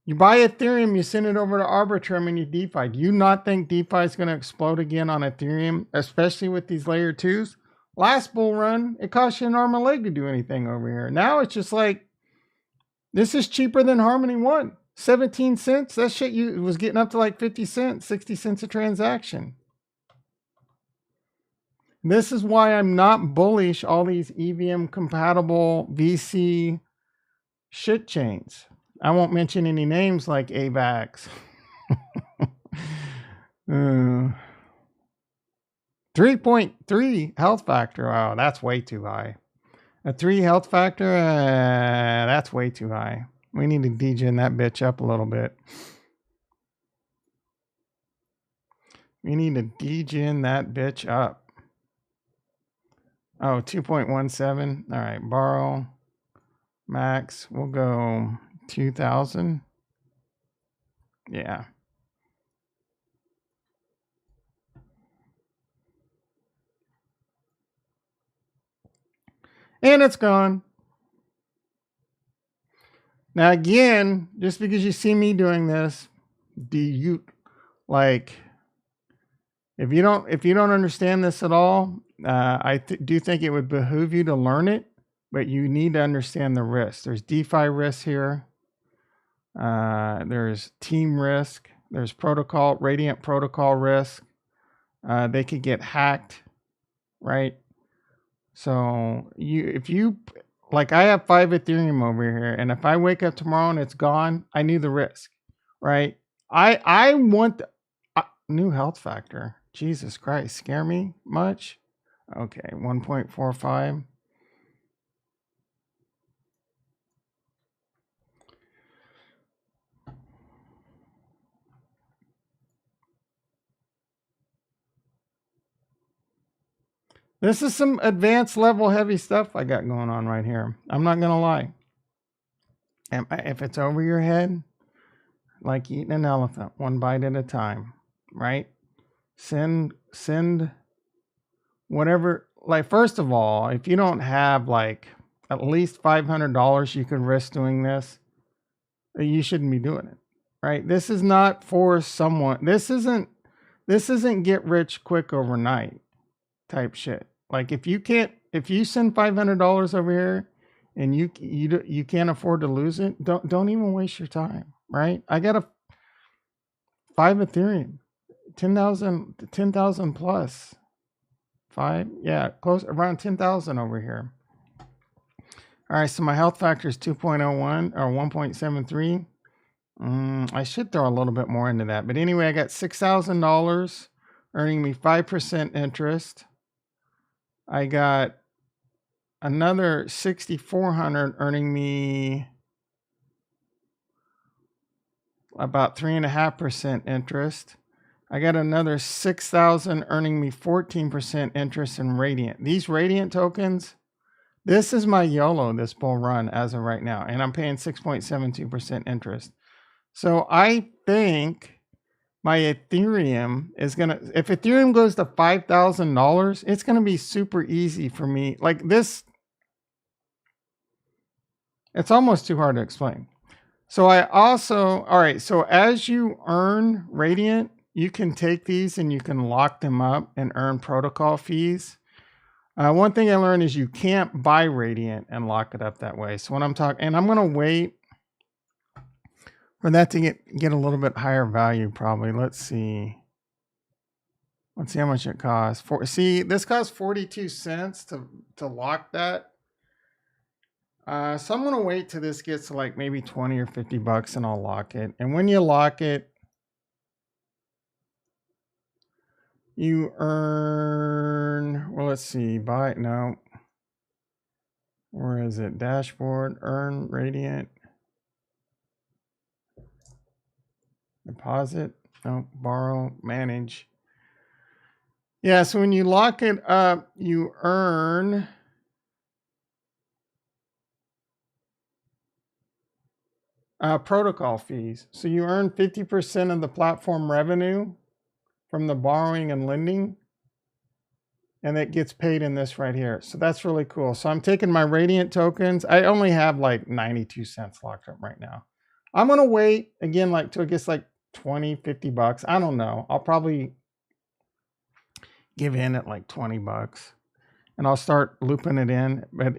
You buy Ethereum, you send it over to Arbitrum, and you DeFi. Do you not think DeFi is going to explode again on Ethereum, especially with these layer 2s? Last bull run, it cost you an arm and a leg to do anything over here. Now it's just like, this is cheaper than Harmony 1. 17 cents. That shit was getting up to like 50 cents, 60 cents a transaction. This is why I'm not bullish all these EVM compatible VC shit chains. I won't mention any names like AVAX. 3.3 health factor. Oh, that's way too high. A 3 health factor, that's way too high. We need to degen that bitch up a little bit. We need to degen that bitch up. Oh, 2.17. All right, borrow. Max, we'll go 2,000. Yeah. And it's gone. Now again, just because you see me doing this, do you like, if you don't understand this at all, I do think it would behoove you to learn it, but you need to understand the risks. There's DeFi risk here. There's team risk. There's protocol, Radiant protocol risk. They could get hacked, right? So if you, like I have 5 Ethereum over here, and if I wake up tomorrow and it's gone, I knew the risk, right? I want new health factor. Jesus Christ, scare me much? Okay, 1.45. This is some advanced level heavy stuff I got going on right here. I'm not gonna lie. If it's over your head, like eating an elephant, one bite at a time, right? Send whatever. Like, first of all, if you don't have like at least $500 you could risk doing this, you shouldn't be doing it, right? This is not for someone. This isn't get rich quick overnight type shit. Like, if you send $500 over here and you can't afford to lose it, don't even waste your time, right? I got a 5 Ethereum, 10,000 plus. 5, yeah, close around 10,000 over here. All right, so my health factor is 2.01 or 1.73. I should throw a little bit more into that, but anyway, I got $6,000 earning me 5% interest. I got another 6,400 earning me about 3.5% interest. I got another 6,000 earning me 14% interest in Radiant. These Radiant tokens, this is my YOLO this bull run as of right now, and I'm paying 6.72% interest. So I think my Ethereum is gonna, if Ethereum goes to $5,000, it's gonna be super easy for me. Like this, it's almost too hard to explain. So I also, all right, so as you earn Radiant, you can take these and you can lock them up and earn protocol fees. One thing I learned is you can't buy Radiant and lock it up that way. So when I'm talking, and I'm gonna wait for that to get a little bit higher value probably. Let's see how much it costs. See, this costs 42 cents to lock that. So I'm gonna wait till this gets to like maybe 20 or 50 bucks and I'll lock it. And when you lock it, you earn, well, let's see, where is it? Dashboard, earn Radiant, deposit, no, borrow, manage. Yeah, so when you lock it up, you earn protocol fees. So you earn 50% of the platform revenue from the borrowing and lending, and it gets paid in this right here. So that's really cool. So I'm taking my Radiant tokens. I only have like 92 cents locked up right now. I'm gonna wait again, like till it gets like 20, 50 bucks. I don't know. I'll probably give in at like 20 bucks and I'll start looping it in. But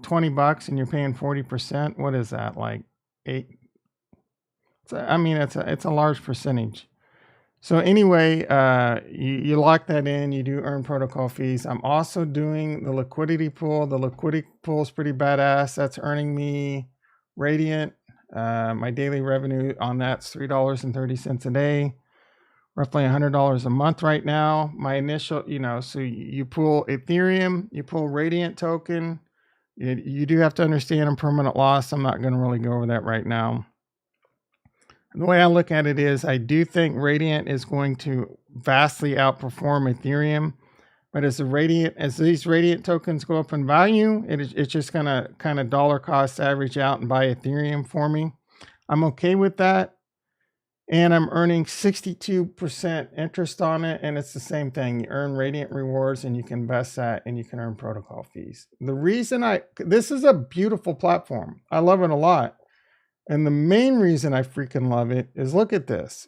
20 bucks and you're paying 40%. What is that? Like 8? I mean, it's a large percentage. So anyway, you lock that in, you do earn protocol fees. I'm also doing the liquidity pool. The liquidity pool is pretty badass. That's earning me Radiant. My daily revenue on that's $3.30 a day, roughly $100 a month right now. My initial, so you pull Ethereum, you pull Radiant token. You do have to understand a permanent loss. I'm not going to really go over that right now. The way I look at it is I do think Radiant is going to vastly outperform Ethereum, but as these Radiant tokens go up in value, it's just going to kind of dollar cost average out and buy Ethereum for me. I'm okay with that. And I'm earning 62% interest on it. And it's the same thing. You earn Radiant rewards and you can invest that and you can earn protocol fees. The reason this is a beautiful platform. I love it a lot. And the main reason I freaking love it is, look at this.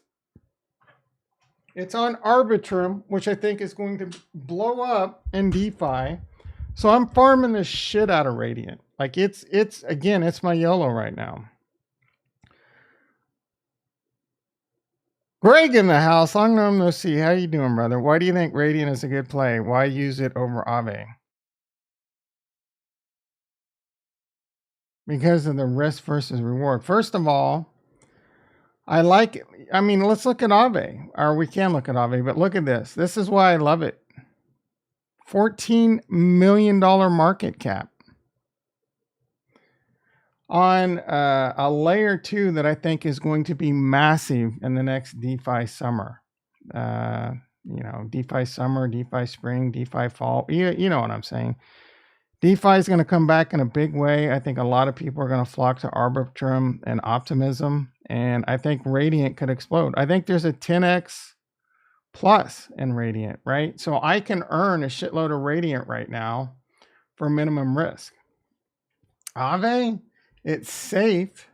It's on Arbitrum, which I think is going to blow up in DeFi. So I'm farming the shit out of Radiant. Like it's my YOLO right now. Greg in the house. Long time no see. How you doing, brother? Why do you think Radiant is a good play? Why use it over Aave? Because of the risk versus reward. First of all, I like it. I mean, let's look at Aave, or we can look at Aave, but look at this. This is why I love it. $14 million market cap on a layer 2 that I think is going to be massive in the next DeFi summer. DeFi summer, DeFi spring, DeFi fall. You know what I'm saying. DeFi is going to come back in a big way. I think a lot of people are going to flock to Arbitrum and Optimism, and I think Radiant could explode. I think there's a 10x plus in Radiant, right? So I can earn a shitload of Radiant right now for minimum risk. Aave, it's safe.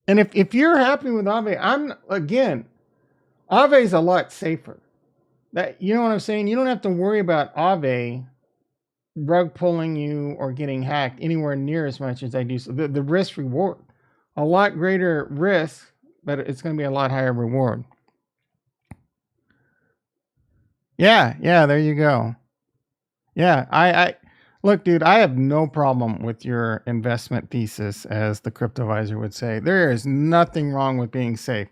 And if you're happy with Aave, Aave is a lot safer. That, you know what I'm saying? You don't have to worry about Aave rug pulling you or getting hacked anywhere near as much as I do. So the risk reward, a lot greater risk, but it's going to be a lot higher reward. Yeah, there you go. Yeah, I look, dude, I have no problem with your investment thesis, as the cryptovisor would say. There is nothing wrong with being safe.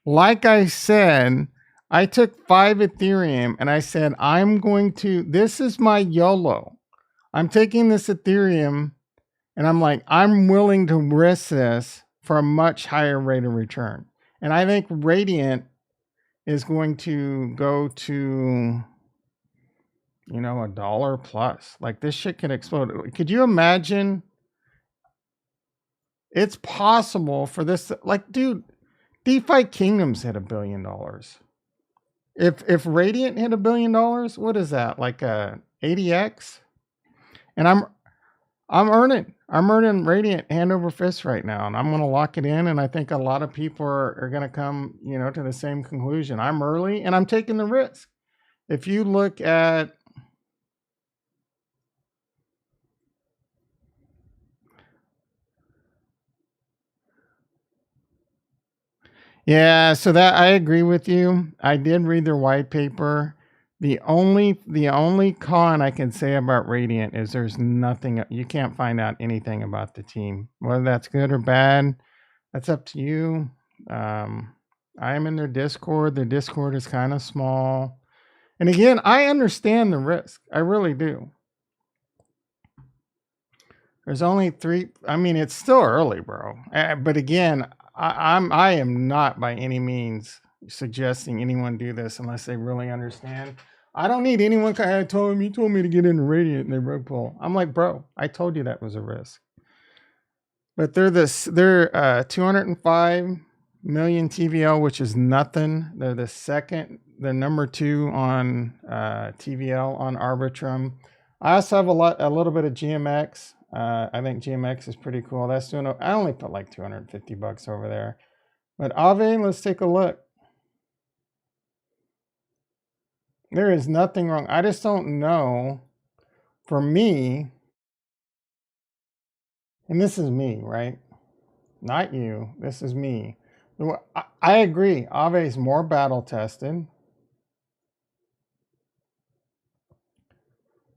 Like I said, I took 5 Ethereum and I said, this is my YOLO. I'm taking this Ethereum and I'm like, I'm willing to risk this for a much higher rate of return. And I think Radiant is going to go to, $1 plus. Like, this shit could explode. Could you imagine? It's possible for this. Like, dude, DeFi Kingdoms hit $1 billion. If Radiant hit $1 billion, what is that? Like a 80x? And I'm earning Radiant hand over fist right now, and I'm going to lock it in. And I think a lot of people are going to come, to the same conclusion. I'm early and I'm taking the risk. If you look at, yeah, so that I agree with you. I did read their white paper. The only con I can say about Radiant is there's nothing, you can't find out anything about the team. Whether that's good or bad, that's up to you. I am in their Discord. Their Discord is kind of small. And again, I understand the risk. I really do. There's only 3. I mean, it's still early, bro. But again, I am not by any means suggesting anyone do this unless they really understand. I don't need anyone kind of told me, you told me to get into Radiant and they rug pull. I'm like, bro, I told you that was a risk. But they're 205 million TVL, which is nothing. They're the number 2 on TVL on Arbitrum. I also have a little bit of GMX. I think GMX is pretty cool. That's doing. I only put like $250 over there. But Aave, let's take a look. There is nothing wrong. I just don't know. For me, and this is me, right? Not you. This is me. I agree. Aave is more battle tested,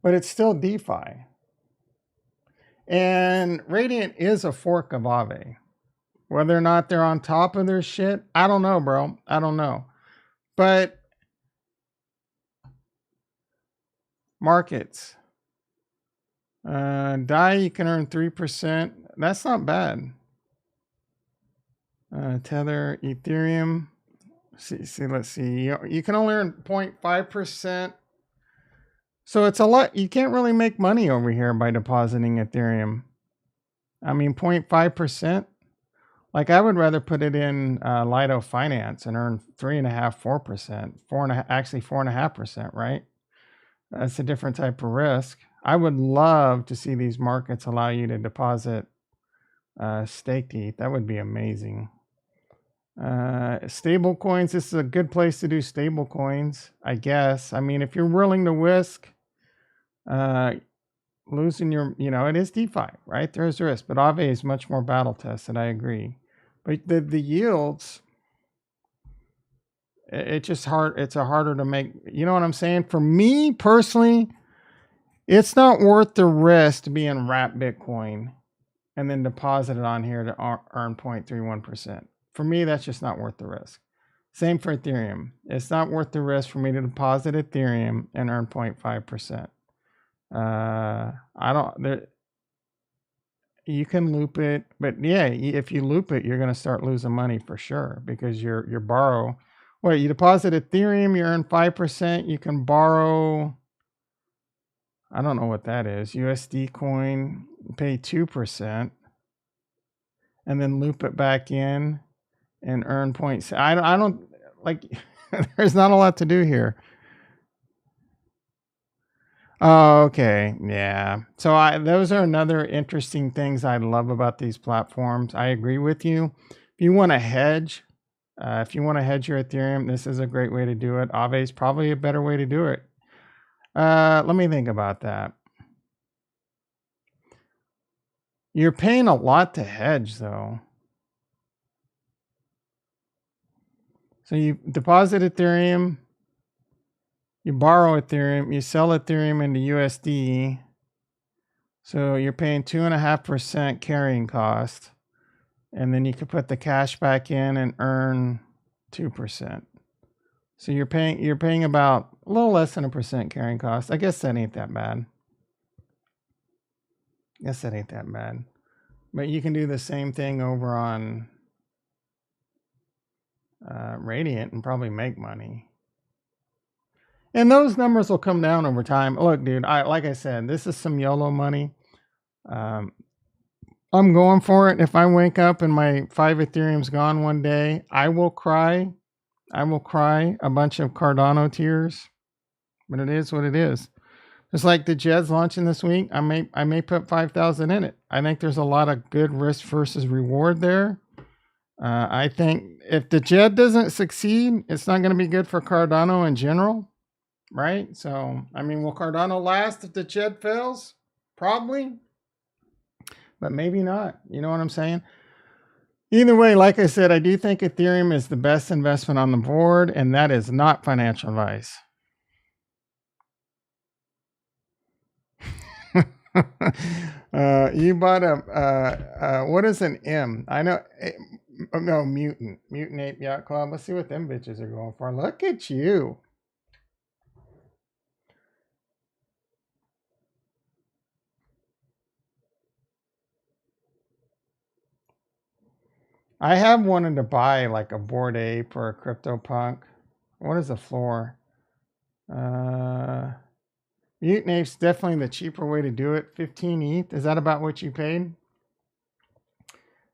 but it's still DeFi. And Radiant is a fork of Aave. Whether or not they're on top of their shit, I don't know, bro. I don't know. But markets. DAI, you can earn 3%. That's not bad. Tether, Ethereum. Let's see. You can only earn 0.5%. So it's a lot. You can't really make money over here by depositing Ethereum. I mean, 0.5%. Like, I would rather put it in Lido Finance and earn 3.5%, 4%, 4.5%, right? That's a different type of risk. I would love to see these markets allow you to deposit staked ETH. That would be amazing. Stable coins. This is a good place to do stable coins, I guess. I mean, if you're willing to risk losing your, it is DeFi, right? There's risk, but Aave is much more battle tested. I agree. But the yields, it's just hard. It's a harder to make. You know what I'm saying? For me personally, It's not worth the risk to be in wrap Bitcoin and then deposit it on here to earn 0.31%. For me, that's just not worth the risk. Same for Ethereum. It's not worth the risk for me to deposit Ethereum and earn 0.5%. I don't, there, you can loop it, but yeah, if you loop it, you're going to start losing money for sure because you're borrow. Well, you deposit Ethereum, you earn 5%. You can borrow, I don't know what that is, USD coin, pay 2%, and then loop it back in and earn points. I don't like, there's not a lot to do here. Oh, okay. Yeah. So those are another interesting things I love about these platforms. I agree with you. If you want to hedge, your Ethereum, this is a great way to do it. Aave is probably a better way to do it. Let me think about that. You're paying a lot to hedge though. So you deposit Ethereum, you borrow Ethereum, you sell Ethereum into USD. So you're paying 2.5% carrying cost. And then you could put the cash back in and earn 2%. So you're paying about a little less than 1% carrying cost. I guess that ain't that bad. But you can do the same thing over on Radiant and probably make money. And those numbers will come down over time. Look, dude, like I said, this is some YOLO money. I'm going for it. If I wake up and my 5 Ethereum's gone one day, I will cry. I will cry a bunch of Cardano tears. But it is what it is. Just like the Jed's launching this week, I may put 5,000 in it. I think there's a lot of good risk versus reward there. I think if the Jed doesn't succeed, it's not going to be good for Cardano in general, right? So, I mean, will Cardano last if the Jed fails? Probably, but maybe not. You know what I'm saying? Either way, like I said, I do think Ethereum is the best investment on the board, and that is not financial advice. You bought a what is an M? I know, no, Mutant Ape Yacht Club. Let's see what them bitches are going for. Look at you. I have wanted to buy like a Bored Ape or a CryptoPunk. What is the floor? Mutant Ape's definitely the cheaper way to do it. 15 ETH. Is that about what you paid?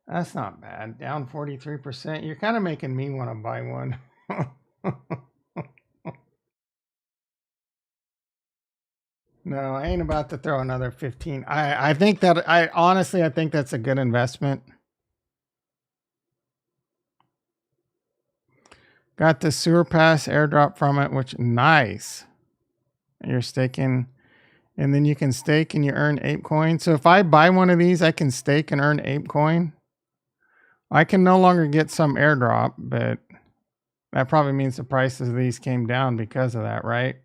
That's not bad. Down 43%. You're kind of making me want to buy one. No, I ain't about to throw another 15. I think that I think that's a good investment. Got the sewer pass airdrop from it, which nice. You're staking, and then you can stake and you earn ape coin. So if I buy one of these, I can stake and earn ape coin. I can no longer get some airdrop, but that probably means the prices of these came down because of that, right?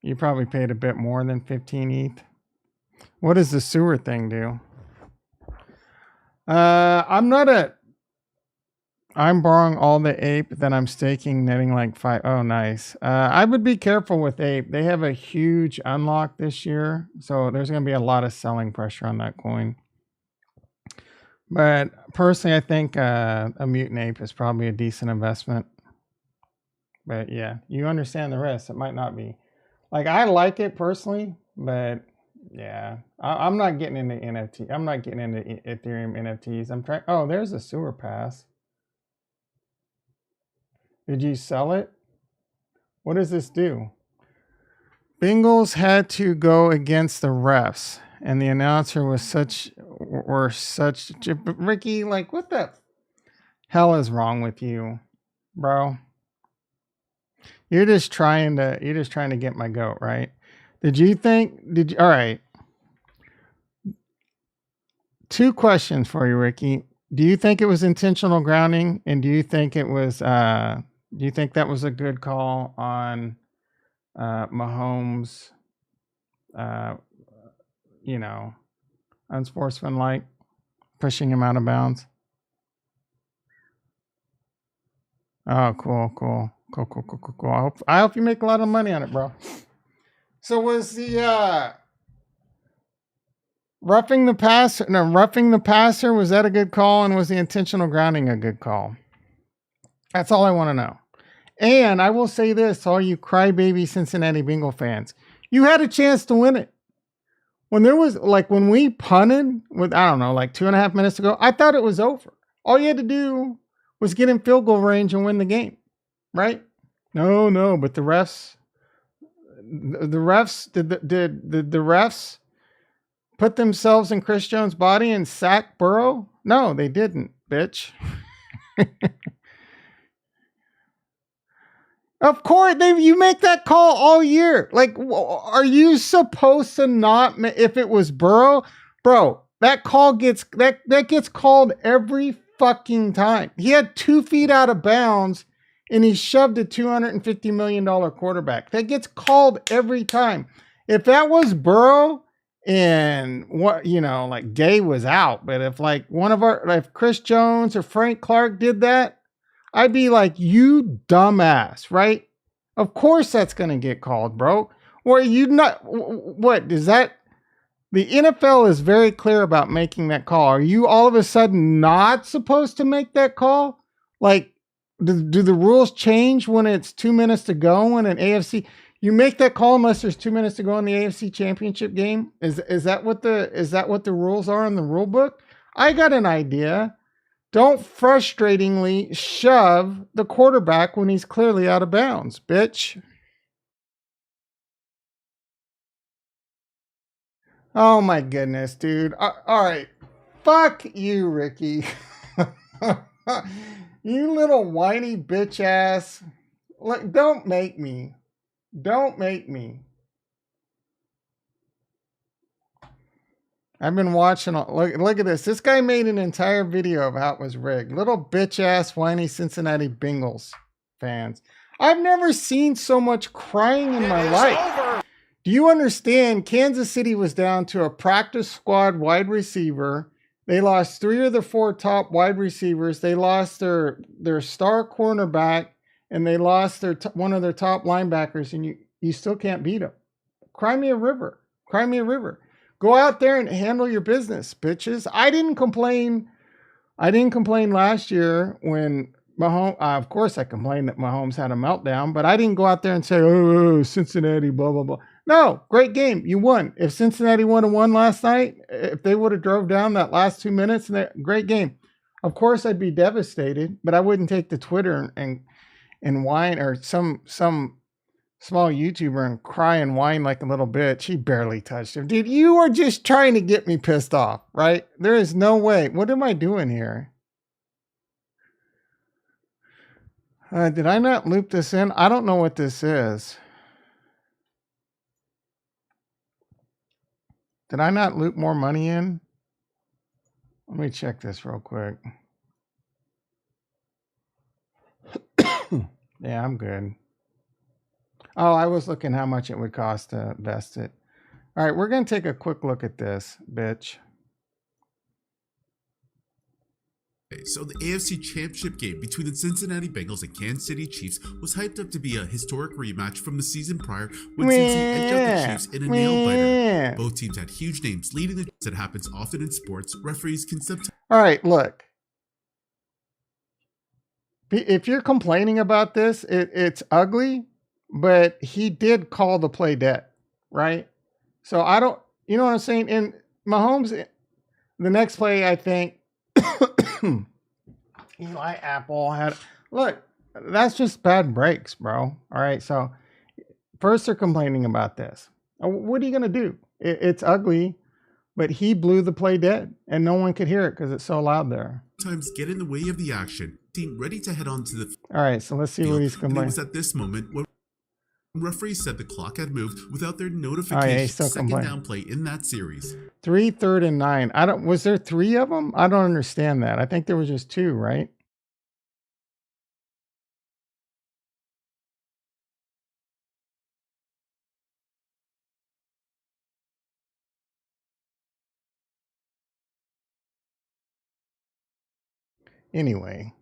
You probably paid a bit more than 15 ETH. What does the sewer thing do? I'm borrowing all the ape that I'm staking, netting like 5. Oh, nice. I would be careful with ape. They have a huge unlock this year, so there's going to be a lot of selling pressure on that coin. But personally, I think a mutant ape is probably a decent investment. But yeah, you understand the risk. It might not be. Like, I like it personally, but yeah, I'm not getting into NFT. I'm not getting into Ethereum NFTs. I'm trying. Oh, there's a sewer pass. Did you sell it? What does this do? Bengals had to go against the refs, and the announcer was such Ricky. Like, what the hell is wrong with you, bro? You're just trying to get my goat, right? All right. 2 questions for you, Ricky. Do you think it was intentional grounding, and do you think that was a good call on Mahomes uh, you know, unsportsmanlike, pushing him out of bounds. Oh, cool. I hope you make a lot of money on it, bro. So was the roughing the passer, was that a good call? And was the intentional grounding a good call? That's all I want to know. And I will say this to all you crybaby Cincinnati Bengal fans. You had a chance to win it. When there was, like, when we punted with, I don't know, like 2.5 minutes ago, I thought it was over. All you had to do was get in field goal range and win the game, right? No, but the refs, did the refs put themselves in Chris Jones' body and sack Burrow? No, they didn't, bitch. Of course, you make that call all year. Like, are you supposed to not? If it was Burrow, bro, that call gets that gets called every fucking time. He had 2 feet out of bounds, and he shoved a $250 million quarterback. That gets called every time. If that was Burrow, and what, like Gay was out, but if like if Chris Jones or Frank Clark did that, I'd be like, you dumbass, right? Of course that's going to get called, bro. Or you not, what is that? The NFL is very clear about making that call. Are you all of a sudden not supposed to make that call? Like, do the rules change when it's 2 minutes to go in an AFC? You make that call unless there's 2 minutes to go in the AFC Championship game? Is that what the rules are in the rule book? I got an idea. Don't frustratingly shove the quarterback when he's clearly out of bounds, bitch. Oh my goodness, dude. All right. Fuck you, Ricky. You little whiny bitch ass. Like, don't make me. Don't make me. I've been watching. Look at this. This guy made an entire video of how it was rigged. Little bitch ass whiny Cincinnati Bengals fans. I've never seen so much crying in my life. Over. Do you understand? Kansas City was down to a practice squad wide receiver. They lost 3 of the 4 top wide receivers. They lost their star cornerback, and they lost one of their top linebackers. And you still can't beat them. Cry me a river. Cry me a river. Go out there and handle your business, bitches. I didn't complain last year when Mahomes, of course I complained that Mahomes had a meltdown, but I didn't go out there and say, oh, Cincinnati, blah, blah, blah. No, great game. You won. If Cincinnati would have won last night, if they would have drove down that last 2 minutes, great game. Of course I'd be devastated, but I wouldn't take to Twitter and whine, or some small YouTuber, and cry and whine like a little bitch. He barely touched him. Dude, you are just trying to get me pissed off, right? There is no way. What am I doing here? Did I not loop this in? I don't know what this is. Did I not loop more money in? Let me check this real quick. Yeah, I'm good. Oh, I was looking how much it would cost to vest it. All right, we're going to take a quick look at this, bitch. So the AFC Championship game between the Cincinnati Bengals and Kansas City Chiefs was hyped up to be a historic rematch from the season prior when Cincy edged out the Chiefs in a nail-biter. Both teams had huge names leading the that happens often in sports. Referees can sometimes... All right, look. If you're complaining about this, it's ugly, but he did call the play dead, right? So I don't, you know what I'm saying? And Mahomes, the next play, I think, Eli Apple had, look, that's just bad breaks, bro. All right, so first they're complaining about this. What are you going to do? It's ugly, but he blew the play dead, and no one could hear it because it's so loud there. Sometimes get in the way of the action. Team ready to head on to the... All right, so let's see what he's complaining. It was at this moment when referees said the clock had moved without their notification. Second down play in that series. 3 3rd and 9. Was there 3 of them? I don't understand that. I think there was just 2, right? Anyway.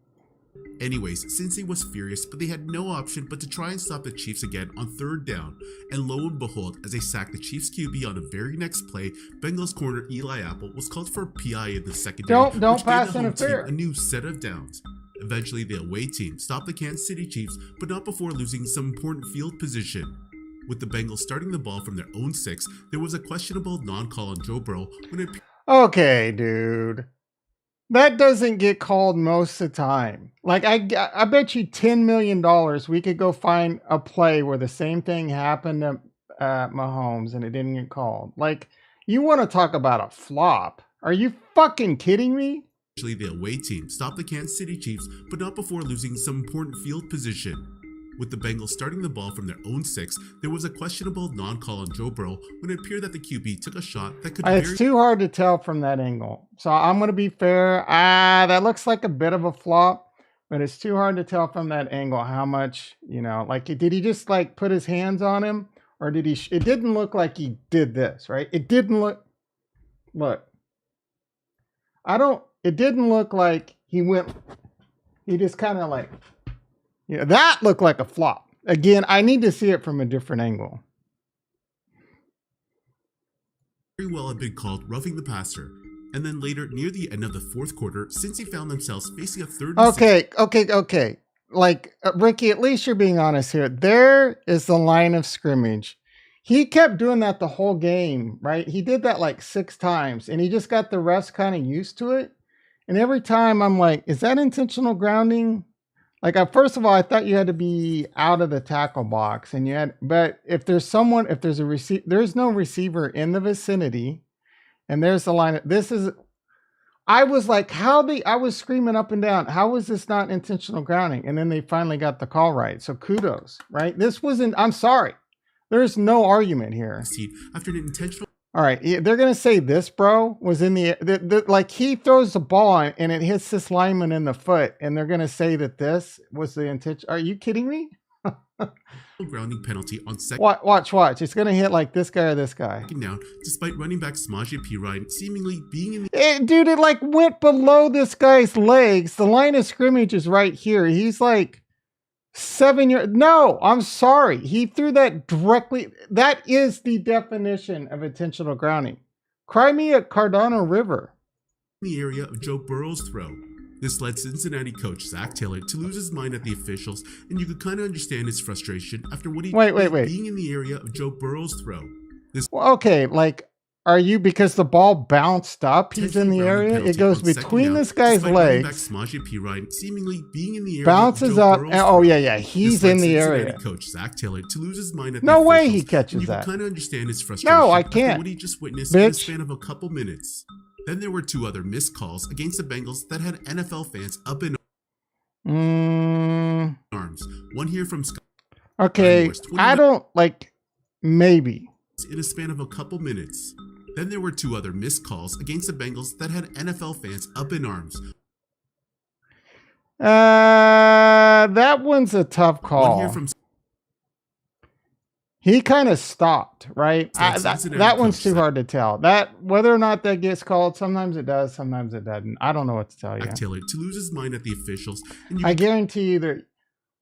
Anyways, Cincy was furious, but they had no option but to try and stop the Chiefs again on 3rd down. And lo and behold, as they sacked the Chiefs QB on the very next play, Bengals corner Eli Apple was called for a PI in the secondary, Don't which pass gave the home team interference. a new set of downs. Eventually, the away team stopped the Kansas City Chiefs, but not before losing some important field position. With the Bengals starting the ball from their own 6, there was a questionable non-call on Joe Burrow when it Okay, dude. That doesn't get called most of the time. Like, I bet you $10 million we could go find a play where the same thing happened to Mahomes and it didn't get called. Like, you want to talk about a flop? Are you fucking kidding me? the away team stopped the Kansas City Chiefs, but not before losing some important field position. With the Bengals starting the ball from their own 6, there was a questionable non-call on Joe Burrow when it appeared that the QB took a shot that could It's too hard to tell from that angle. So I'm going to be fair. That looks like a bit of a flop, but it's too hard to tell from that angle how much, like, did he just like put his hands on him, or did he, it didn't look like he did this, right? It didn't look, it didn't look like he just kind of like, that looked like a flop. Again, I need to see it from a different angle. Very well had been called roughing the passer. And then later, near the end of the 4th quarter, Cincy found themselves facing a 3rd and 6. Okay. Like, Ricky, at least you're being honest here. There is the line of scrimmage. He kept doing that the whole game, right? He did that like 6 times, and he just got the refs kind of used to it. And every time I'm like, is that intentional grounding? Like, first of all, I thought you had to be out of the tackle box, but if there's there's no receiver in the vicinity, and there's the line. I was like, I was screaming up and down, how was this not intentional grounding? And then they finally got the call right. So kudos, right? I'm sorry. There's no argument here. After an intentional. All right, they're going to say this, bro, was in like he throws the ball and it hits this lineman in the foot, and they're going to say that this was the intention. Are you kidding me? Grounding penalty on second. Watch. It's going to hit like this guy or this guy. Down, despite running back Samaje Perine seemingly being in the... Dude, it like went below this guy's legs. The line of scrimmage is right here. He's like 7 yards. No, I'm sorry. He threw that directly. That is the definition of intentional grounding. Cry me at Cardano River. In the area of Joe Burrow's throw. This led Cincinnati coach Zach Taylor to lose his mind at the officials, and you could kind of understand his frustration after what he wait. being in the area of Joe Burrow's throw. Okay, like, are you, because the ball bounced up, he's in the area? It goes between this guy's legs, seemingly being in the area, bounces up, and he's in the area. Coach Zach Taylor to lose his mind at no way he catches that. You can kind of understand his frustration. No, I can't. What he just witnessed in the span of a couple minutes. Then there were 2 other missed calls against the Bengals that had NFL fans up in arms. One here from Scott. Okay, I don't like, maybe. In a span of a couple minutes. Then there were 2 other missed calls against the Bengals that had NFL fans up in arms. That one's a tough call. One here from he kind of stopped, right? That one's too hard to tell. That whether or not that gets called, sometimes it does, sometimes it doesn't. I don't know what to tell you. Taylor to lose his mind at the officials. I guarantee you that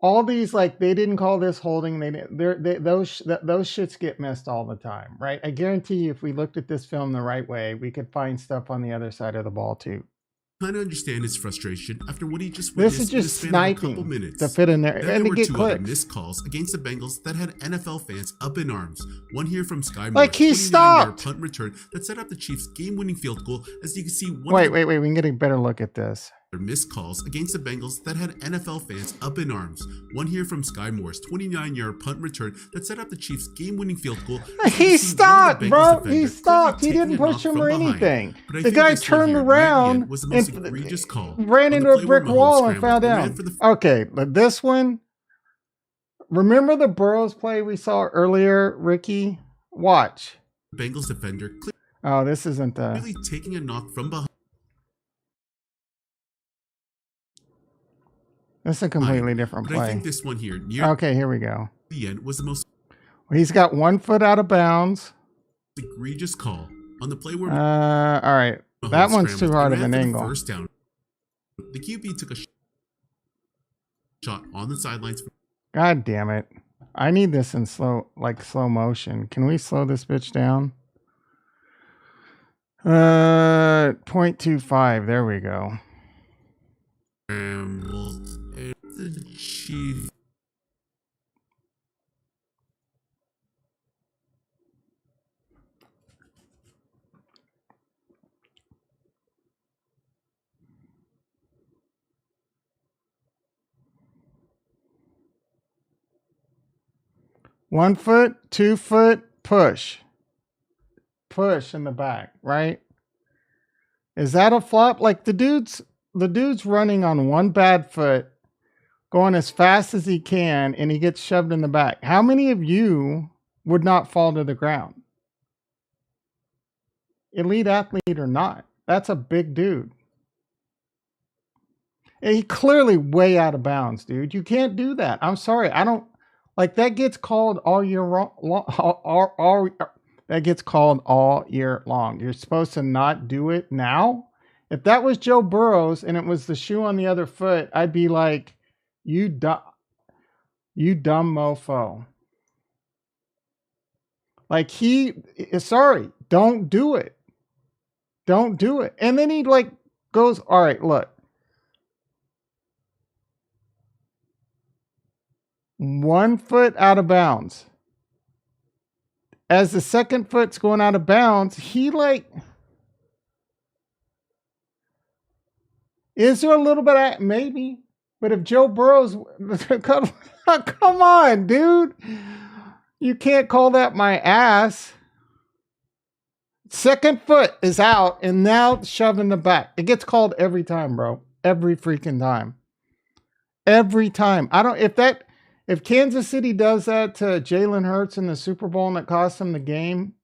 all these, like, they didn't call this holding. Those shits get missed all the time, right? I guarantee you, if we looked at this film the right way, we could find stuff on the other side of the ball too. Kind of understand his frustration after what he just witnessed. This is just sniping to fit in there and to get clicks. Missed calls against the Bengals that had NFL fans up in arms. One here from Sky Moore, like he stopped. Punt return that set up the Chiefs' game-winning field goal. As you can see, wait, we can get a better look at this. Missed calls against the Bengals that had NFL fans up in arms. One here from Sky Moore's 29-yard punt return that set up the Chiefs' game-winning field goal. He stopped, bro. He stopped. He didn't push him or anything. The guy turned around and ran into a brick wall and fell down. Okay, but this one, remember the Burrows play we saw earlier, Ricky? Watch. Bengals defender. Oh, this isn't the... Really taking a knock from behind. This is a completely different play. I think this one here, near okay, here we go. The end was the most. He's got 1 foot out of bounds. Egregious call on the play where. All right, that one's too hard of an angle. First down. The QB took a shot on the sidelines. God damn it. I need this in slow motion. Can we slow this bitch down? 0.25. There we go. The Chiefs. One foot, 2 foot, push. Push in the back, right? Is that a flop? Like the dude's running on one bad foot, going as fast as he can, and he gets shoved in the back. How many of you would not fall to the ground? Elite athlete or not. That's a big dude. And he clearly way out of bounds, dude. You can't do that. I'm sorry. I don't like that gets called all year long. That gets called all year long. You're supposed to not do it now. If that was Joe Burrows and it was the shoe on the other foot, I'd be like, you dumb mofo. Like sorry, don't do it. Don't do it. And then he like goes, all right, look. 1 foot out of bounds. As the second foot's going out of bounds, he like, is there a little bit of, maybe, but if Joe Burrow's, come on, dude. You can't call that my ass. Second foot is out and now shoved in the back. It gets called every time, bro. Every freaking time. Every time. If Kansas City does that to Jalen Hurts in the Super Bowl and it costs them the game,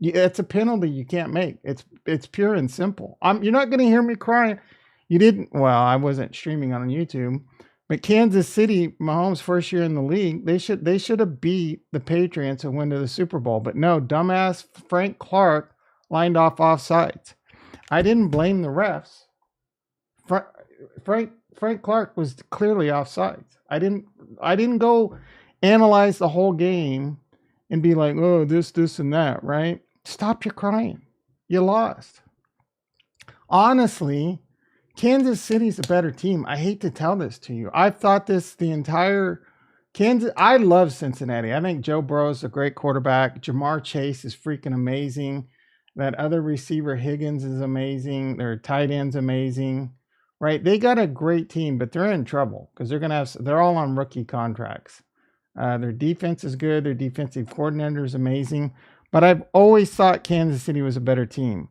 it's a penalty you can't make. It's pure and simple. You're not going to hear me crying. You didn't. Well, I wasn't streaming on YouTube, but Kansas City, Mahomes' first year in the league, they should have beat the Patriots and went to the Super Bowl. But no, dumbass Frank Clark lined off offsides. I didn't blame the refs. Frank Clark was clearly offsides. I didn't go analyze the whole game and be like, oh, this, and that, right? Stop your crying. You lost. Honestly, Kansas City's a better team. I hate to tell this to you. I've thought this the entire Kansas. I love Cincinnati. I think Joe Burrow's a great quarterback. Jamar Chase is freaking amazing. That other receiver, Higgins, is amazing. Their tight end's amazing. Right, they got a great team, but they're in trouble because they're all on rookie contracts. Their defense is good. Their defensive coordinator is amazing. But I've always thought Kansas City was a better team.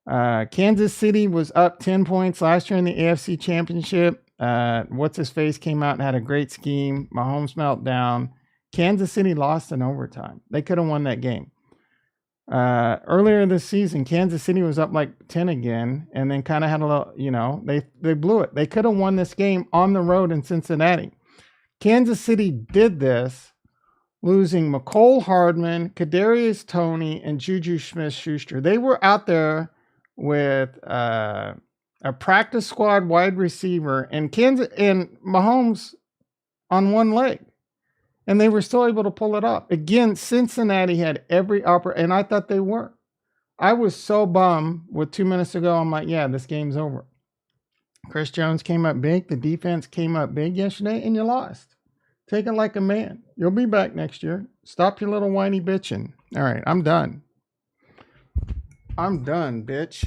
Kansas City was up 10 points last year in the AFC Championship. What's-his-face came out and had a great scheme. Mahomes meltdown. Kansas City lost in overtime. They could have won that game. Earlier this season, Kansas City was up like 10 again and then kind of had a little, they blew it. They could have won this game on the road in Cincinnati. Kansas City did this, losing McCole Hardman, Kadarius Toney, and Juju Smith-Schuster. They were out there with a practice squad wide receiver and Mahomes on one leg. And they were still able to pull it off. Again, Cincinnati had every and I thought they were. I was so bummed with 2 minutes to go. I'm like, yeah, this game's over. Chris Jones came up big. The defense came up big yesterday, and you lost. Take it like a man. You'll be back next year. Stop your little whiny bitching. All right, I'm done. I'm done, bitch.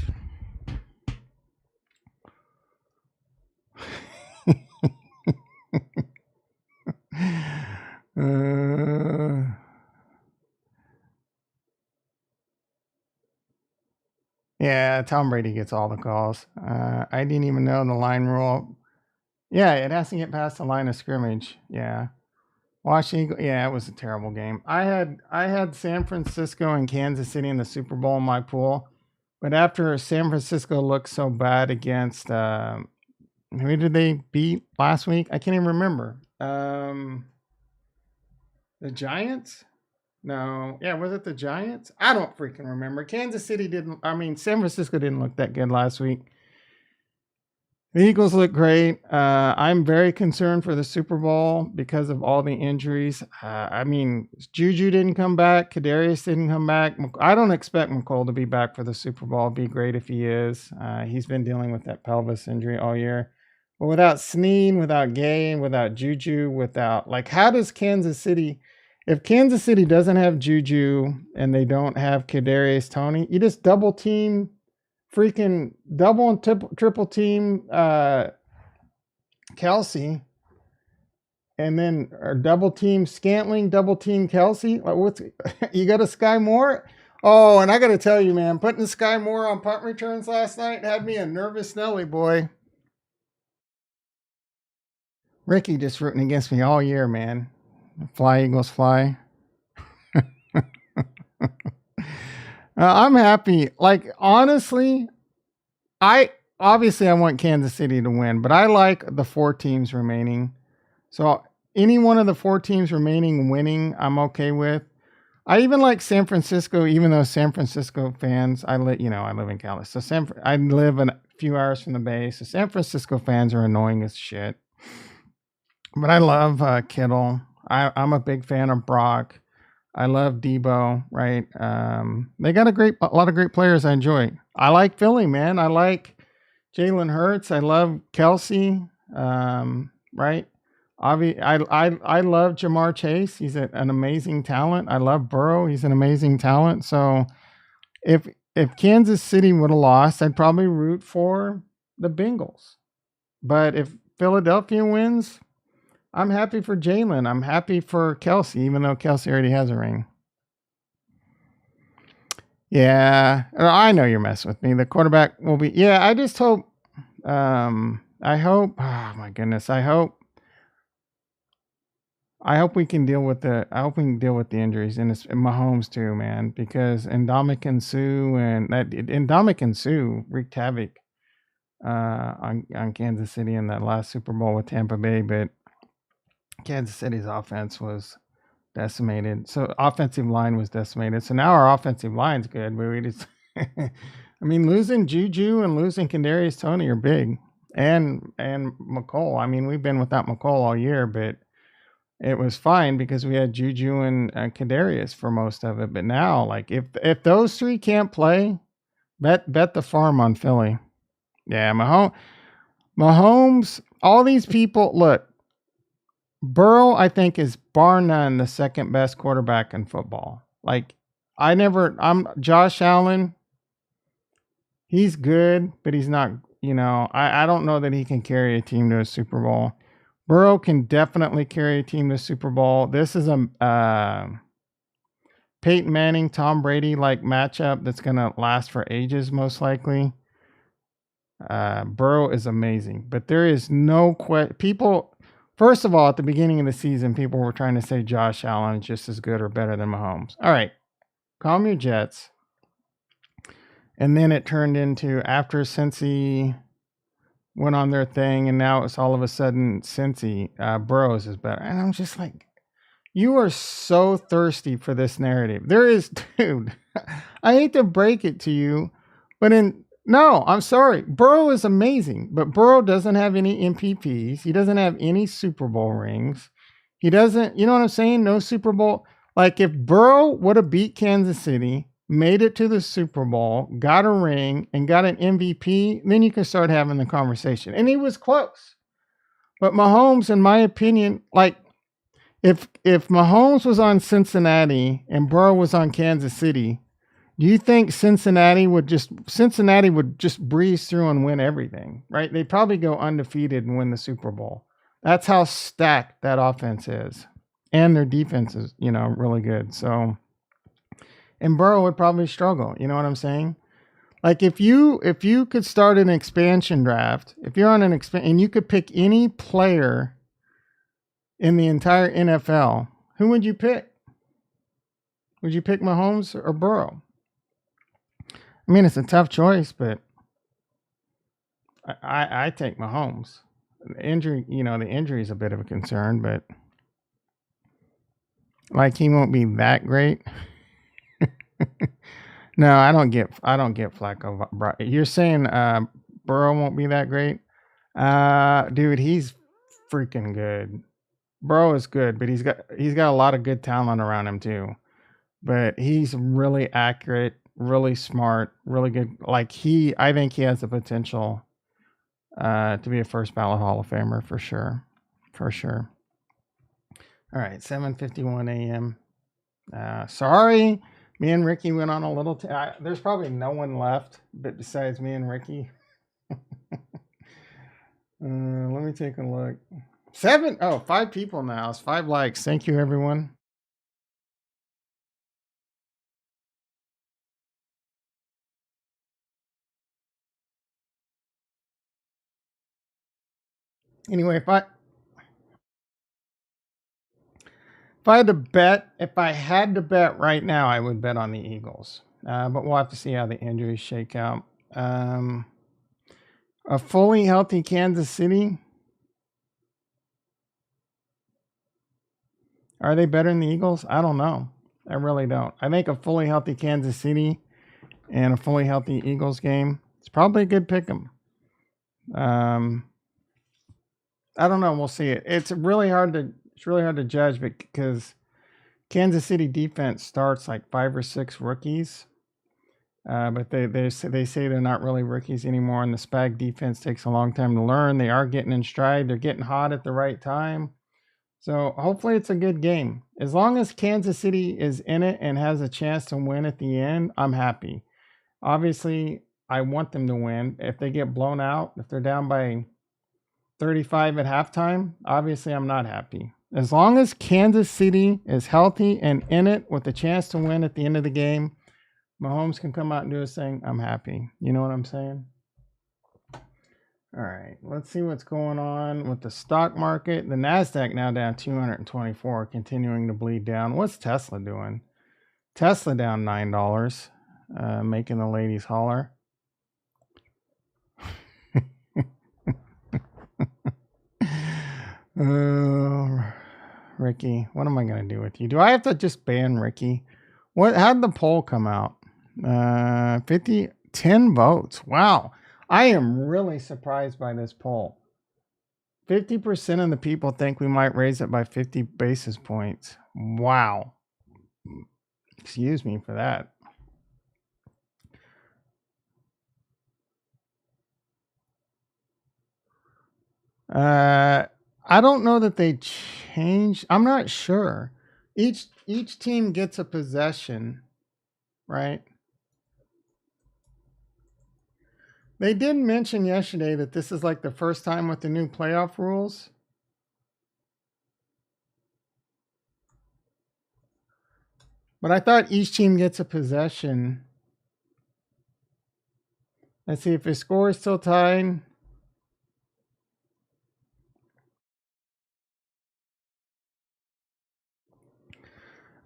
Yeah, Tom Brady gets all the calls. I didn't even know the line rule. Yeah, it has to get past the line of scrimmage. Yeah. Washington, yeah, it was a terrible game. I had San Francisco and Kansas City in the Super Bowl in my pool. But after San Francisco looked so bad against who did they beat last week? I can't even remember. The Giants? No. Yeah, was it the Giants? I don't freaking remember. San Francisco didn't look that good last week. The Eagles look great. I'm very concerned for the Super Bowl because of all the injuries. I mean, Juju didn't come back. Kadarius didn't come back. I don't expect McColl to be back for the Super Bowl. It'd be great if he is. He's been dealing with that pelvis injury all year. But without Snead, without Gay, without Juju, without, like, how does Kansas City, if Kansas City doesn't have Juju and they don't have Kadarius Toney, you just double team, freaking double and triple team Kelsey, and then or double team Scantling, double team Kelsey. Like, what's you got a Sky Moore? Oh, and I got to tell you, man, putting Sky Moore on punt returns last night had me a nervous Nelly boy. Ricky just rooting against me all year, man. Fly Eagles fly. I'm happy. Like, honestly, I want Kansas City to win, but I like the 4 teams remaining. So any one of the 4 teams remaining winning, I'm okay with. I even like San Francisco, even though San Francisco fans, I live in Cali, so I live a few hours from the Bay, so San Francisco fans are annoying as shit. But I love Kittle. I'm a big fan of Brock. I love Debo, right? They got a lot of great players I enjoy. I like Philly, man. I like Jalen Hurts. I love Kelsey, right? I love Jamar Chase. He's an amazing talent. I love Burrow. He's an amazing talent. So if Kansas City would have lost, I'd probably root for the Bengals. But if Philadelphia wins, I'm happy for Jalen. I'm happy for Kelsey, even though Kelsey already has a ring. Yeah, I know you're messing with me. The quarterback will be. Yeah, I just hope. I hope. Oh my goodness. I hope we can deal with the. I hope we can deal with the injuries and Mahomes too, man. Because Ndamukong Suh wreaked havoc on Kansas City in that last Super Bowl with Tampa Bay, but Kansas City's offense was decimated. So offensive line was decimated. So now our offensive line's good, but we just I mean, losing Juju and losing Kadarius Toney are big. And McColl. I mean, we've been without McColl all year, but it was fine because we had Juju and Kadarius for most of it. But now, like, if those 3 can't play, bet the farm on Philly. Yeah, Mahomes, all these people, look, Burrow, I think, is bar none the second best quarterback in football. Like, I'm Josh Allen. He's good, but he's not, I don't know that he can carry a team to a Super Bowl. Burrow can definitely carry a team to a Super Bowl. This is a Peyton Manning, Tom Brady like matchup that's going to last for ages, most likely. Burrow is amazing, but there is no question. First of all, at the beginning of the season, people were trying to say Josh Allen is just as good or better than Mahomes. All right, calm your jets. And then it turned into, after Cincy went on their thing, and now it's all of a sudden Cincy, Burrows is better. And I'm just like, you are so thirsty for this narrative. There is, dude, I hate to break it to you, but no, I'm sorry. Burrow is amazing, but Burrow doesn't have any MVPs. He doesn't have any Super Bowl rings. He doesn't, you know what I'm saying? No Super Bowl. Like, if Burrow would have beat Kansas City, made it to the Super Bowl, got a ring, and got an MVP, then you can start having the conversation. And he was close. But Mahomes, in my opinion, like, if Mahomes was on Cincinnati and Burrow was on Kansas City, do you think Cincinnati would just breeze through and win everything, right? They'd probably go undefeated and win the Super Bowl. That's how stacked that offense is. And their defense is, really good. So, and Burrow would probably struggle. You know what I'm saying? Like, if you could start an expansion draft, if you're on and you could pick any player in the entire NFL, who would you pick? Would you pick Mahomes or Burrow? I mean, it's a tough choice, but I take Mahomes. The injury is a bit of a concern, but like, he won't be that great. No, I don't get Flacco. You're saying Burrow won't be that great? Dude, he's freaking good. Bro is good, but he's got a lot of good talent around him too. But he's really accurate, really smart, really good. I think he has the potential to be a first ballot Hall of Famer for sure. For sure. All right, 7:51 a.m. Sorry, me and Ricky went on a little. There's probably no one left, but besides me and Ricky. Let me take a look. 5 people now. It's 5 likes. Thank you, everyone. Anyway, if I had to bet right now, I would bet on the Eagles. But we'll have to see how the injuries shake out. A fully healthy Kansas City. Are they better than the Eagles? I don't know. I really don't. I think a fully healthy Kansas City and a fully healthy Eagles game, it's probably a good pick 'em. I don't know. We'll see it. It's really hard to judge because Kansas City defense starts like 5 or 6 rookies. But they say they're not really rookies anymore, and the Spag defense takes a long time to learn. They are getting in stride. They're getting hot at the right time. So hopefully it's a good game. As long as Kansas City is in it and has a chance to win at the end, I'm happy. Obviously, I want them to win. If they get blown out, if they're down by 35 at halftime, obviously I'm not happy. As long as Kansas City is healthy and in it with a chance to win at the end of the game, Mahomes can come out and do his thing. I'm happy. You know what I'm saying? All right, let's see what's going on with the stock market. The NASDAQ now down 224, continuing to bleed down. What's Tesla doing? Tesla down $9, making the ladies holler. Ricky, what am I going to do with you? Do I have to just ban Ricky? How did the poll come out? 10 votes. Wow. I am really surprised by this poll. 50% of the people think we might raise it by 50 basis points. Wow. Excuse me for that. I don't know that they changed. I'm not sure. Each team gets a possession, right? They did mention yesterday that this is like the first time with the new playoff rules. But I thought each team gets a possession. Let's see if the score is still tied.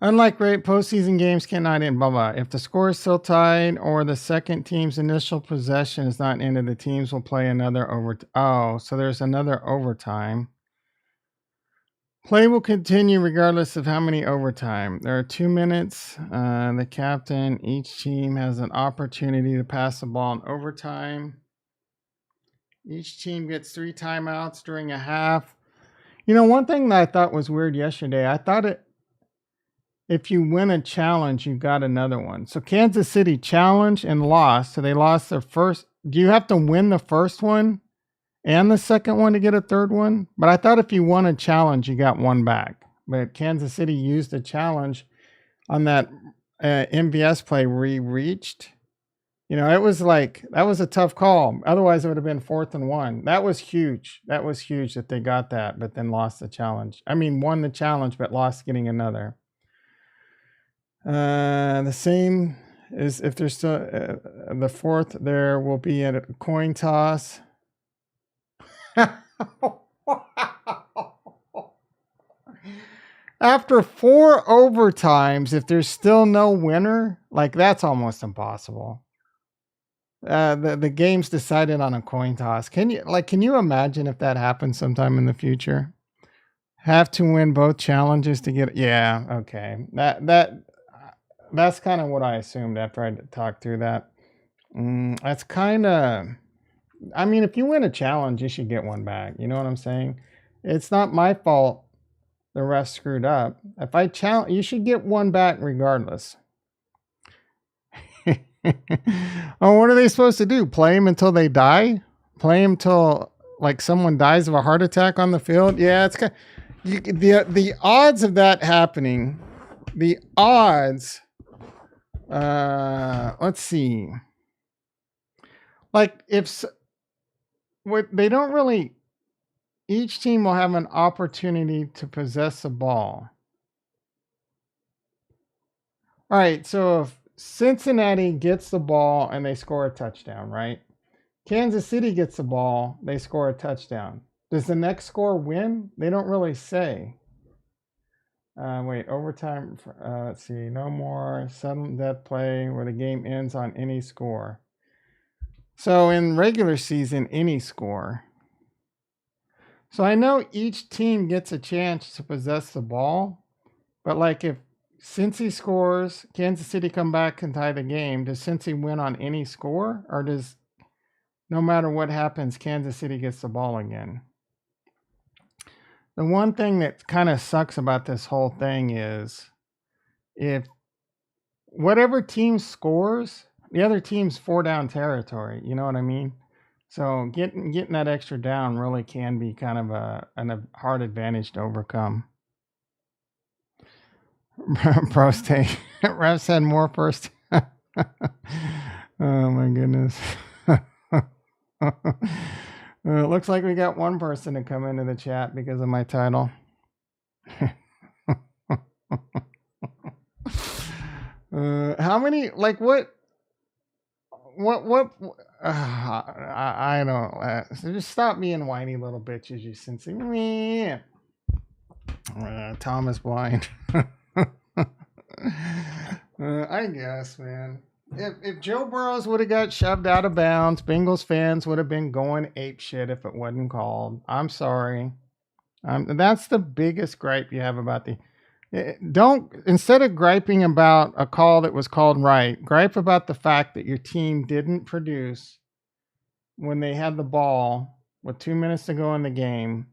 Unlike great postseason games cannot end, blah, blah. If the score is still tied or the second team's initial possession is not ended, the teams will play another overtime. So there's another overtime. Play will continue regardless of how many overtime. There are 2 minutes. The captain, each team has an opportunity to pass the ball in overtime. Each team gets 3 timeouts during a half. You know, one thing that I thought was weird yesterday, I thought if you win a challenge, you got another one. So Kansas City challenged and lost. So they lost their first. Do you have to win the first one and the second one to get a third one? But I thought if you won a challenge, you got one back. But Kansas City used a challenge on that MVS play where he reached. You know, it was like, that was a tough call. Otherwise, it would have been 4th and 1. That was huge. That was huge that they got that, but then lost the challenge. I mean, won the challenge, but lost getting another. The same is if there's still the fourth, there will be a coin toss. After 4 overtimes, if there's still no winner, like that's almost impossible. The game's decided on a coin toss. Can you imagine if that happens sometime in the future? Have to win both challenges to get. Yeah, okay. That's kind of what I assumed after I talked through that. That's kind of I mean, if you win a challenge, you should get one back. You know what I'm saying? It's not my fault the rest screwed up. If I challenge, you should get one back regardless. Oh, what are they supposed to do? Play them until they die? Play them till like someone dies of a heart attack on the field? Yeah, it's kind of, the odds of that happening. The odds. Let's see. Like if what they don't really. Each team will have an opportunity to possess the ball. All right, so if Cincinnati gets the ball and they score a touchdown, right? Kansas City gets the ball, they score a touchdown. Does the next score win? They don't really say. Wait, overtime. Let's see. No more sudden death play where the game ends on any score. So in regular season, any score. So I know each team gets a chance to possess the ball, but like if Cincy scores, Kansas City come back and tie the game, does Cincy win on any score? Or does, no matter what happens, Kansas City gets the ball again? The one thing that kind of sucks about this whole thing is if whatever team scores, the other team's 4 down territory. You know what I mean? So getting that extra down really can be kind of a hard advantage to overcome. Prostate. Refs had more first. Oh my goodness. It looks like we got one person to come into the chat because of my title. How many? Like what? I don't. So just stop being whiny little bitches, you Cincy. Thomas blind. I guess, man. If Joe Burrows would have got shoved out of bounds, Bengals fans would have been going ape shit if it wasn't called. I'm sorry. That's the biggest gripe you have about the. Don't, instead of griping about a call that was called right, gripe about the fact that your team didn't produce when they had the ball with 2 minutes to go in the game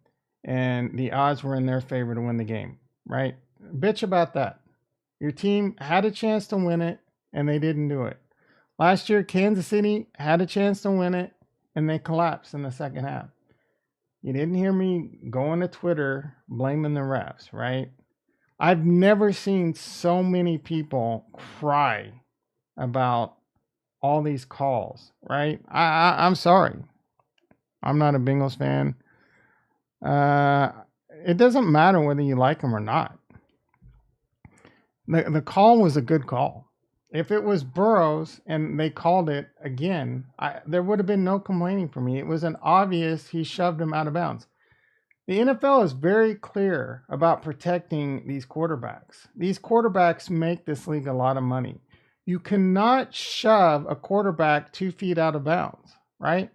and the odds were in their favor to win the game, right? Bitch about that. Your team had a chance to win it and they didn't do it. Last year, Kansas City had a chance to win it and they collapsed in the second half. You didn't hear me going to Twitter blaming the refs, right? I've never seen so many people cry about all these calls, right? I'm sorry. I'm not a Bengals fan. It doesn't matter whether you like them or not. The call was a good call. If it was Burrows and they called it again, there would have been no complaining for me. It was an obvious he shoved him out of bounds. The NFL is very clear about protecting these quarterbacks. These quarterbacks make this league a lot of money. You cannot shove a quarterback 2 feet out of bounds, right?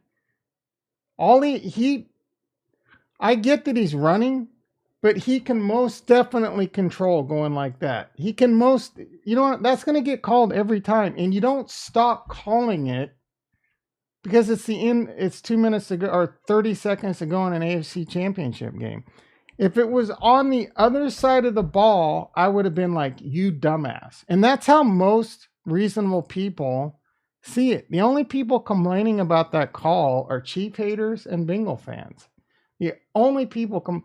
I get that he's running, but he can most definitely control going like that. He can that's going to get called every time. And you don't stop calling it because it's 2 minutes to go or 30 seconds to go in an AFC championship game. If it was on the other side of the ball, I would have been like, you dumbass. And that's how most reasonable people see it. The only people complaining about that call are Chief haters and Bengal fans. The only people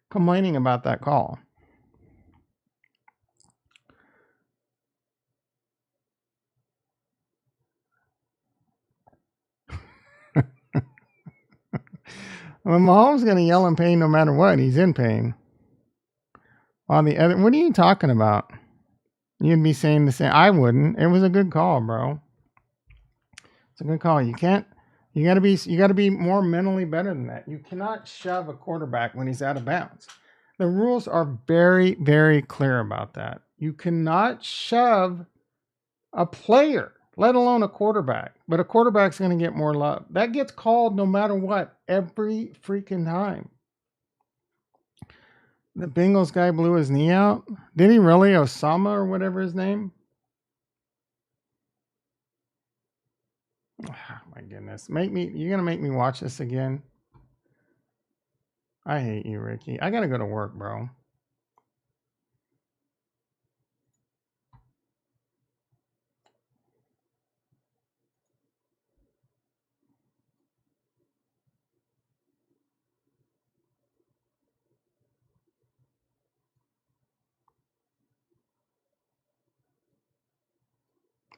complaining about that call. Well, Mahomes going to yell in pain no matter what. He's in pain. On the other, what are you talking about? You'd be saying the same. I wouldn't. It was a good call, bro. It's a good call. You gotta be more mentally better than that. You cannot shove a quarterback when he's out of bounds. The rules are very, very clear about that. You cannot shove a player, let alone a quarterback. But a quarterback's going to get more love. That gets called no matter what, every freaking time. The Bengals guy blew his knee out. Did he really? Osama or whatever his name? Oh, my goodness. You're going to make me watch this again? I hate you, Ricky. I got to go to work, bro.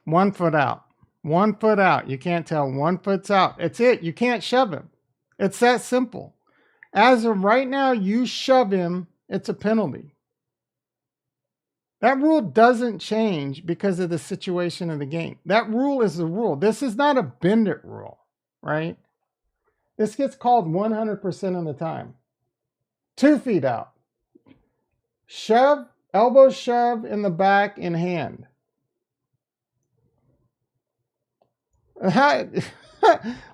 One foot out. 1 foot out. You can't tell. 1 foot's out. It's it. You can't shove him. It's that simple. As of right now, you shove him, it's a penalty. That rule doesn't change because of the situation of the game. That rule is the rule. This is not a bend it rule, right? This gets called 100% of the time. 2 feet out. Shove, elbow shove in the back in hand.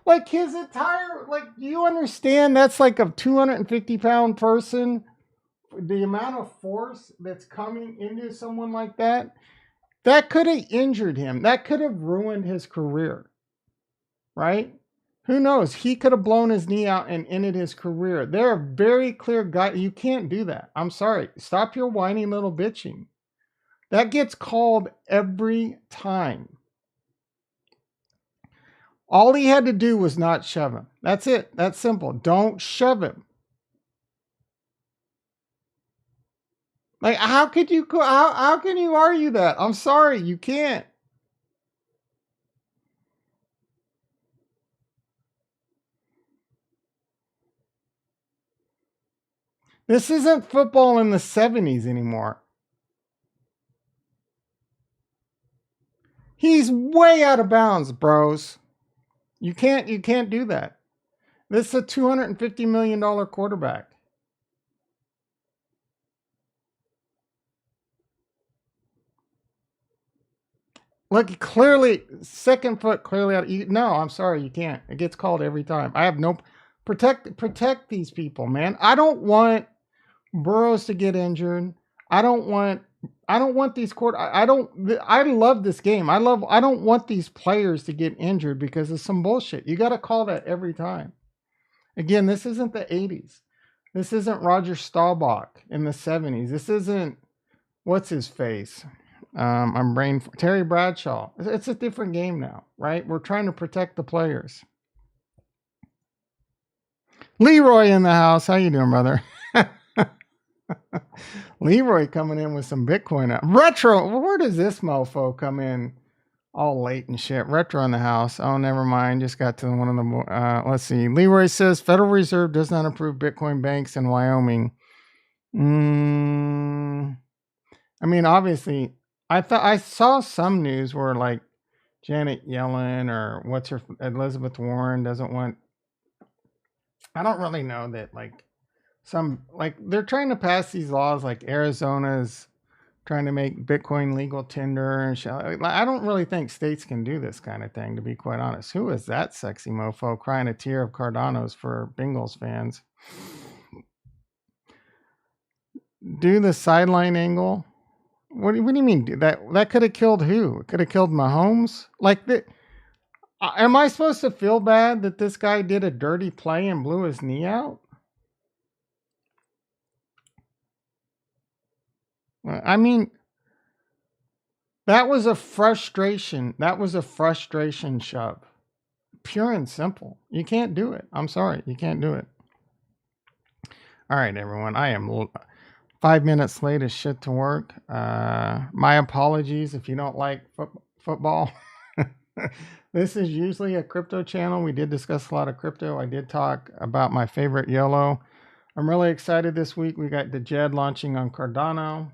Like his entire, like, you understand that's like a 250-pound person, the amount of force that's coming into someone like that could have injured him. That could have ruined his career, right? Who knows? He could have blown his knee out and ended his career. There are very clear guys. You can't do that. I'm sorry. Stop your whiny little bitching. That gets called every time. All he had to do was not shove him. That's it. That's simple. Don't shove him. Like, how could you? How can you argue that? I'm sorry, you can't. This isn't football in the 70s anymore. He's way out of bounds, bros. You can't do that. This is a $250 million quarterback. Look, clearly, second foot clearly out. No, I'm sorry, you can't. It gets called every time. I have no protect these people, man. I don't want Burrows to get injured. I don't want these I love this game. I don't want these players to get injured because of some bullshit. You got to call that every time. Again, this isn't the 80s. This isn't Roger Staubach in the 70s. This isn't what's his face. Terry Bradshaw. It's a different game now, right? We're trying to protect the players. Leroy in the house. How you doing, brother? Leroy coming in with some Bitcoin. Retro. Where does this mofo come in all late and shit? Retro in the house. Oh, never mind. Just got to one of the, let's see. Leroy says Federal Reserve does not approve Bitcoin banks in Wyoming. I mean, obviously, I saw some news where like Janet Yellen or Elizabeth Warren doesn't want. I don't really know that like they're trying to pass these laws like Arizona's trying to make Bitcoin legal tender and shit. I don't really think states can do this kind of thing, to be quite honest. Who is that sexy mofo crying a tear of Cardano's for Bengals fans? Do the sideline angle. What do you mean? That could have killed who? It could have killed Mahomes. Am I supposed to feel bad that this guy did a dirty play and blew his knee out? I mean, that was a frustration. That was a frustration shove. Pure and simple. You can't do it. I'm sorry. You can't do it. All right, everyone. I am 5 minutes late as shit to work. My apologies if you don't like football. This is usually a crypto channel. We did discuss a lot of crypto. I did talk about my favorite YOLO. I'm really excited this week. We got the Jed launching on Cardano.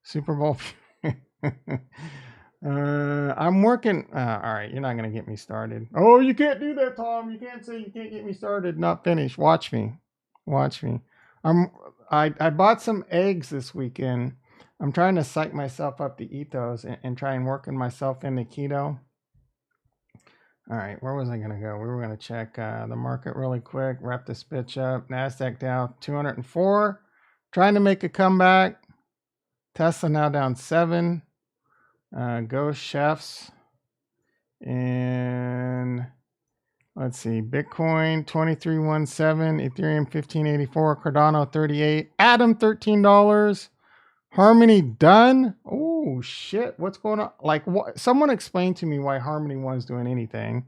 Super Bowl. I'm working. All right, you're not going to get me started. Oh, you can't do that, Tom. You can't say you can't get me started. Not finished. Watch me. I bought some eggs this weekend. I'm trying to psych myself up to eat those and try and working myself into keto. All right, where was I going to go? We were going to check the market really quick, wrap this bitch up. NASDAQ down 204, trying to make a comeback. Tesla now down 7. Go Chefs And let's see, Bitcoin 2317, Ethereum 1584, Cardano 38, Atom $13, Harmony done. Oh shit, what's going on? Like, what? Someone explain to me why Harmony One's doing anything,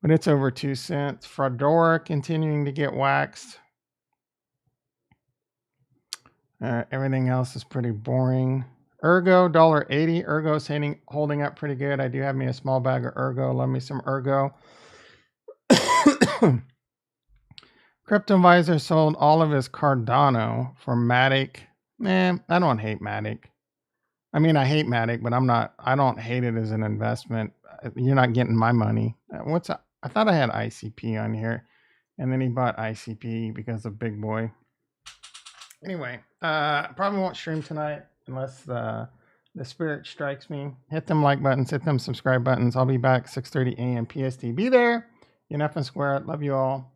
but it's over 2 cents. Fedora continuing to get waxed. Everything else is pretty boring. Ergo $1.80. Ergo's holding up pretty good. I do have me a small bag of Ergo. Love me some Ergo. CryptoVisor sold all of his Cardano for Matic. Man, I don't hate Matic. I mean, I hate Matic, but I don't hate it as an investment. You're not getting my money. I thought I had ICP on here, and then he bought ICP because of Big Boy. Anyway, probably won't stream tonight unless the spirit strikes me. Hit them like buttons, hit them subscribe buttons. I'll be back 6:30 a.m. PST. Be there. Enough and square. Love you all.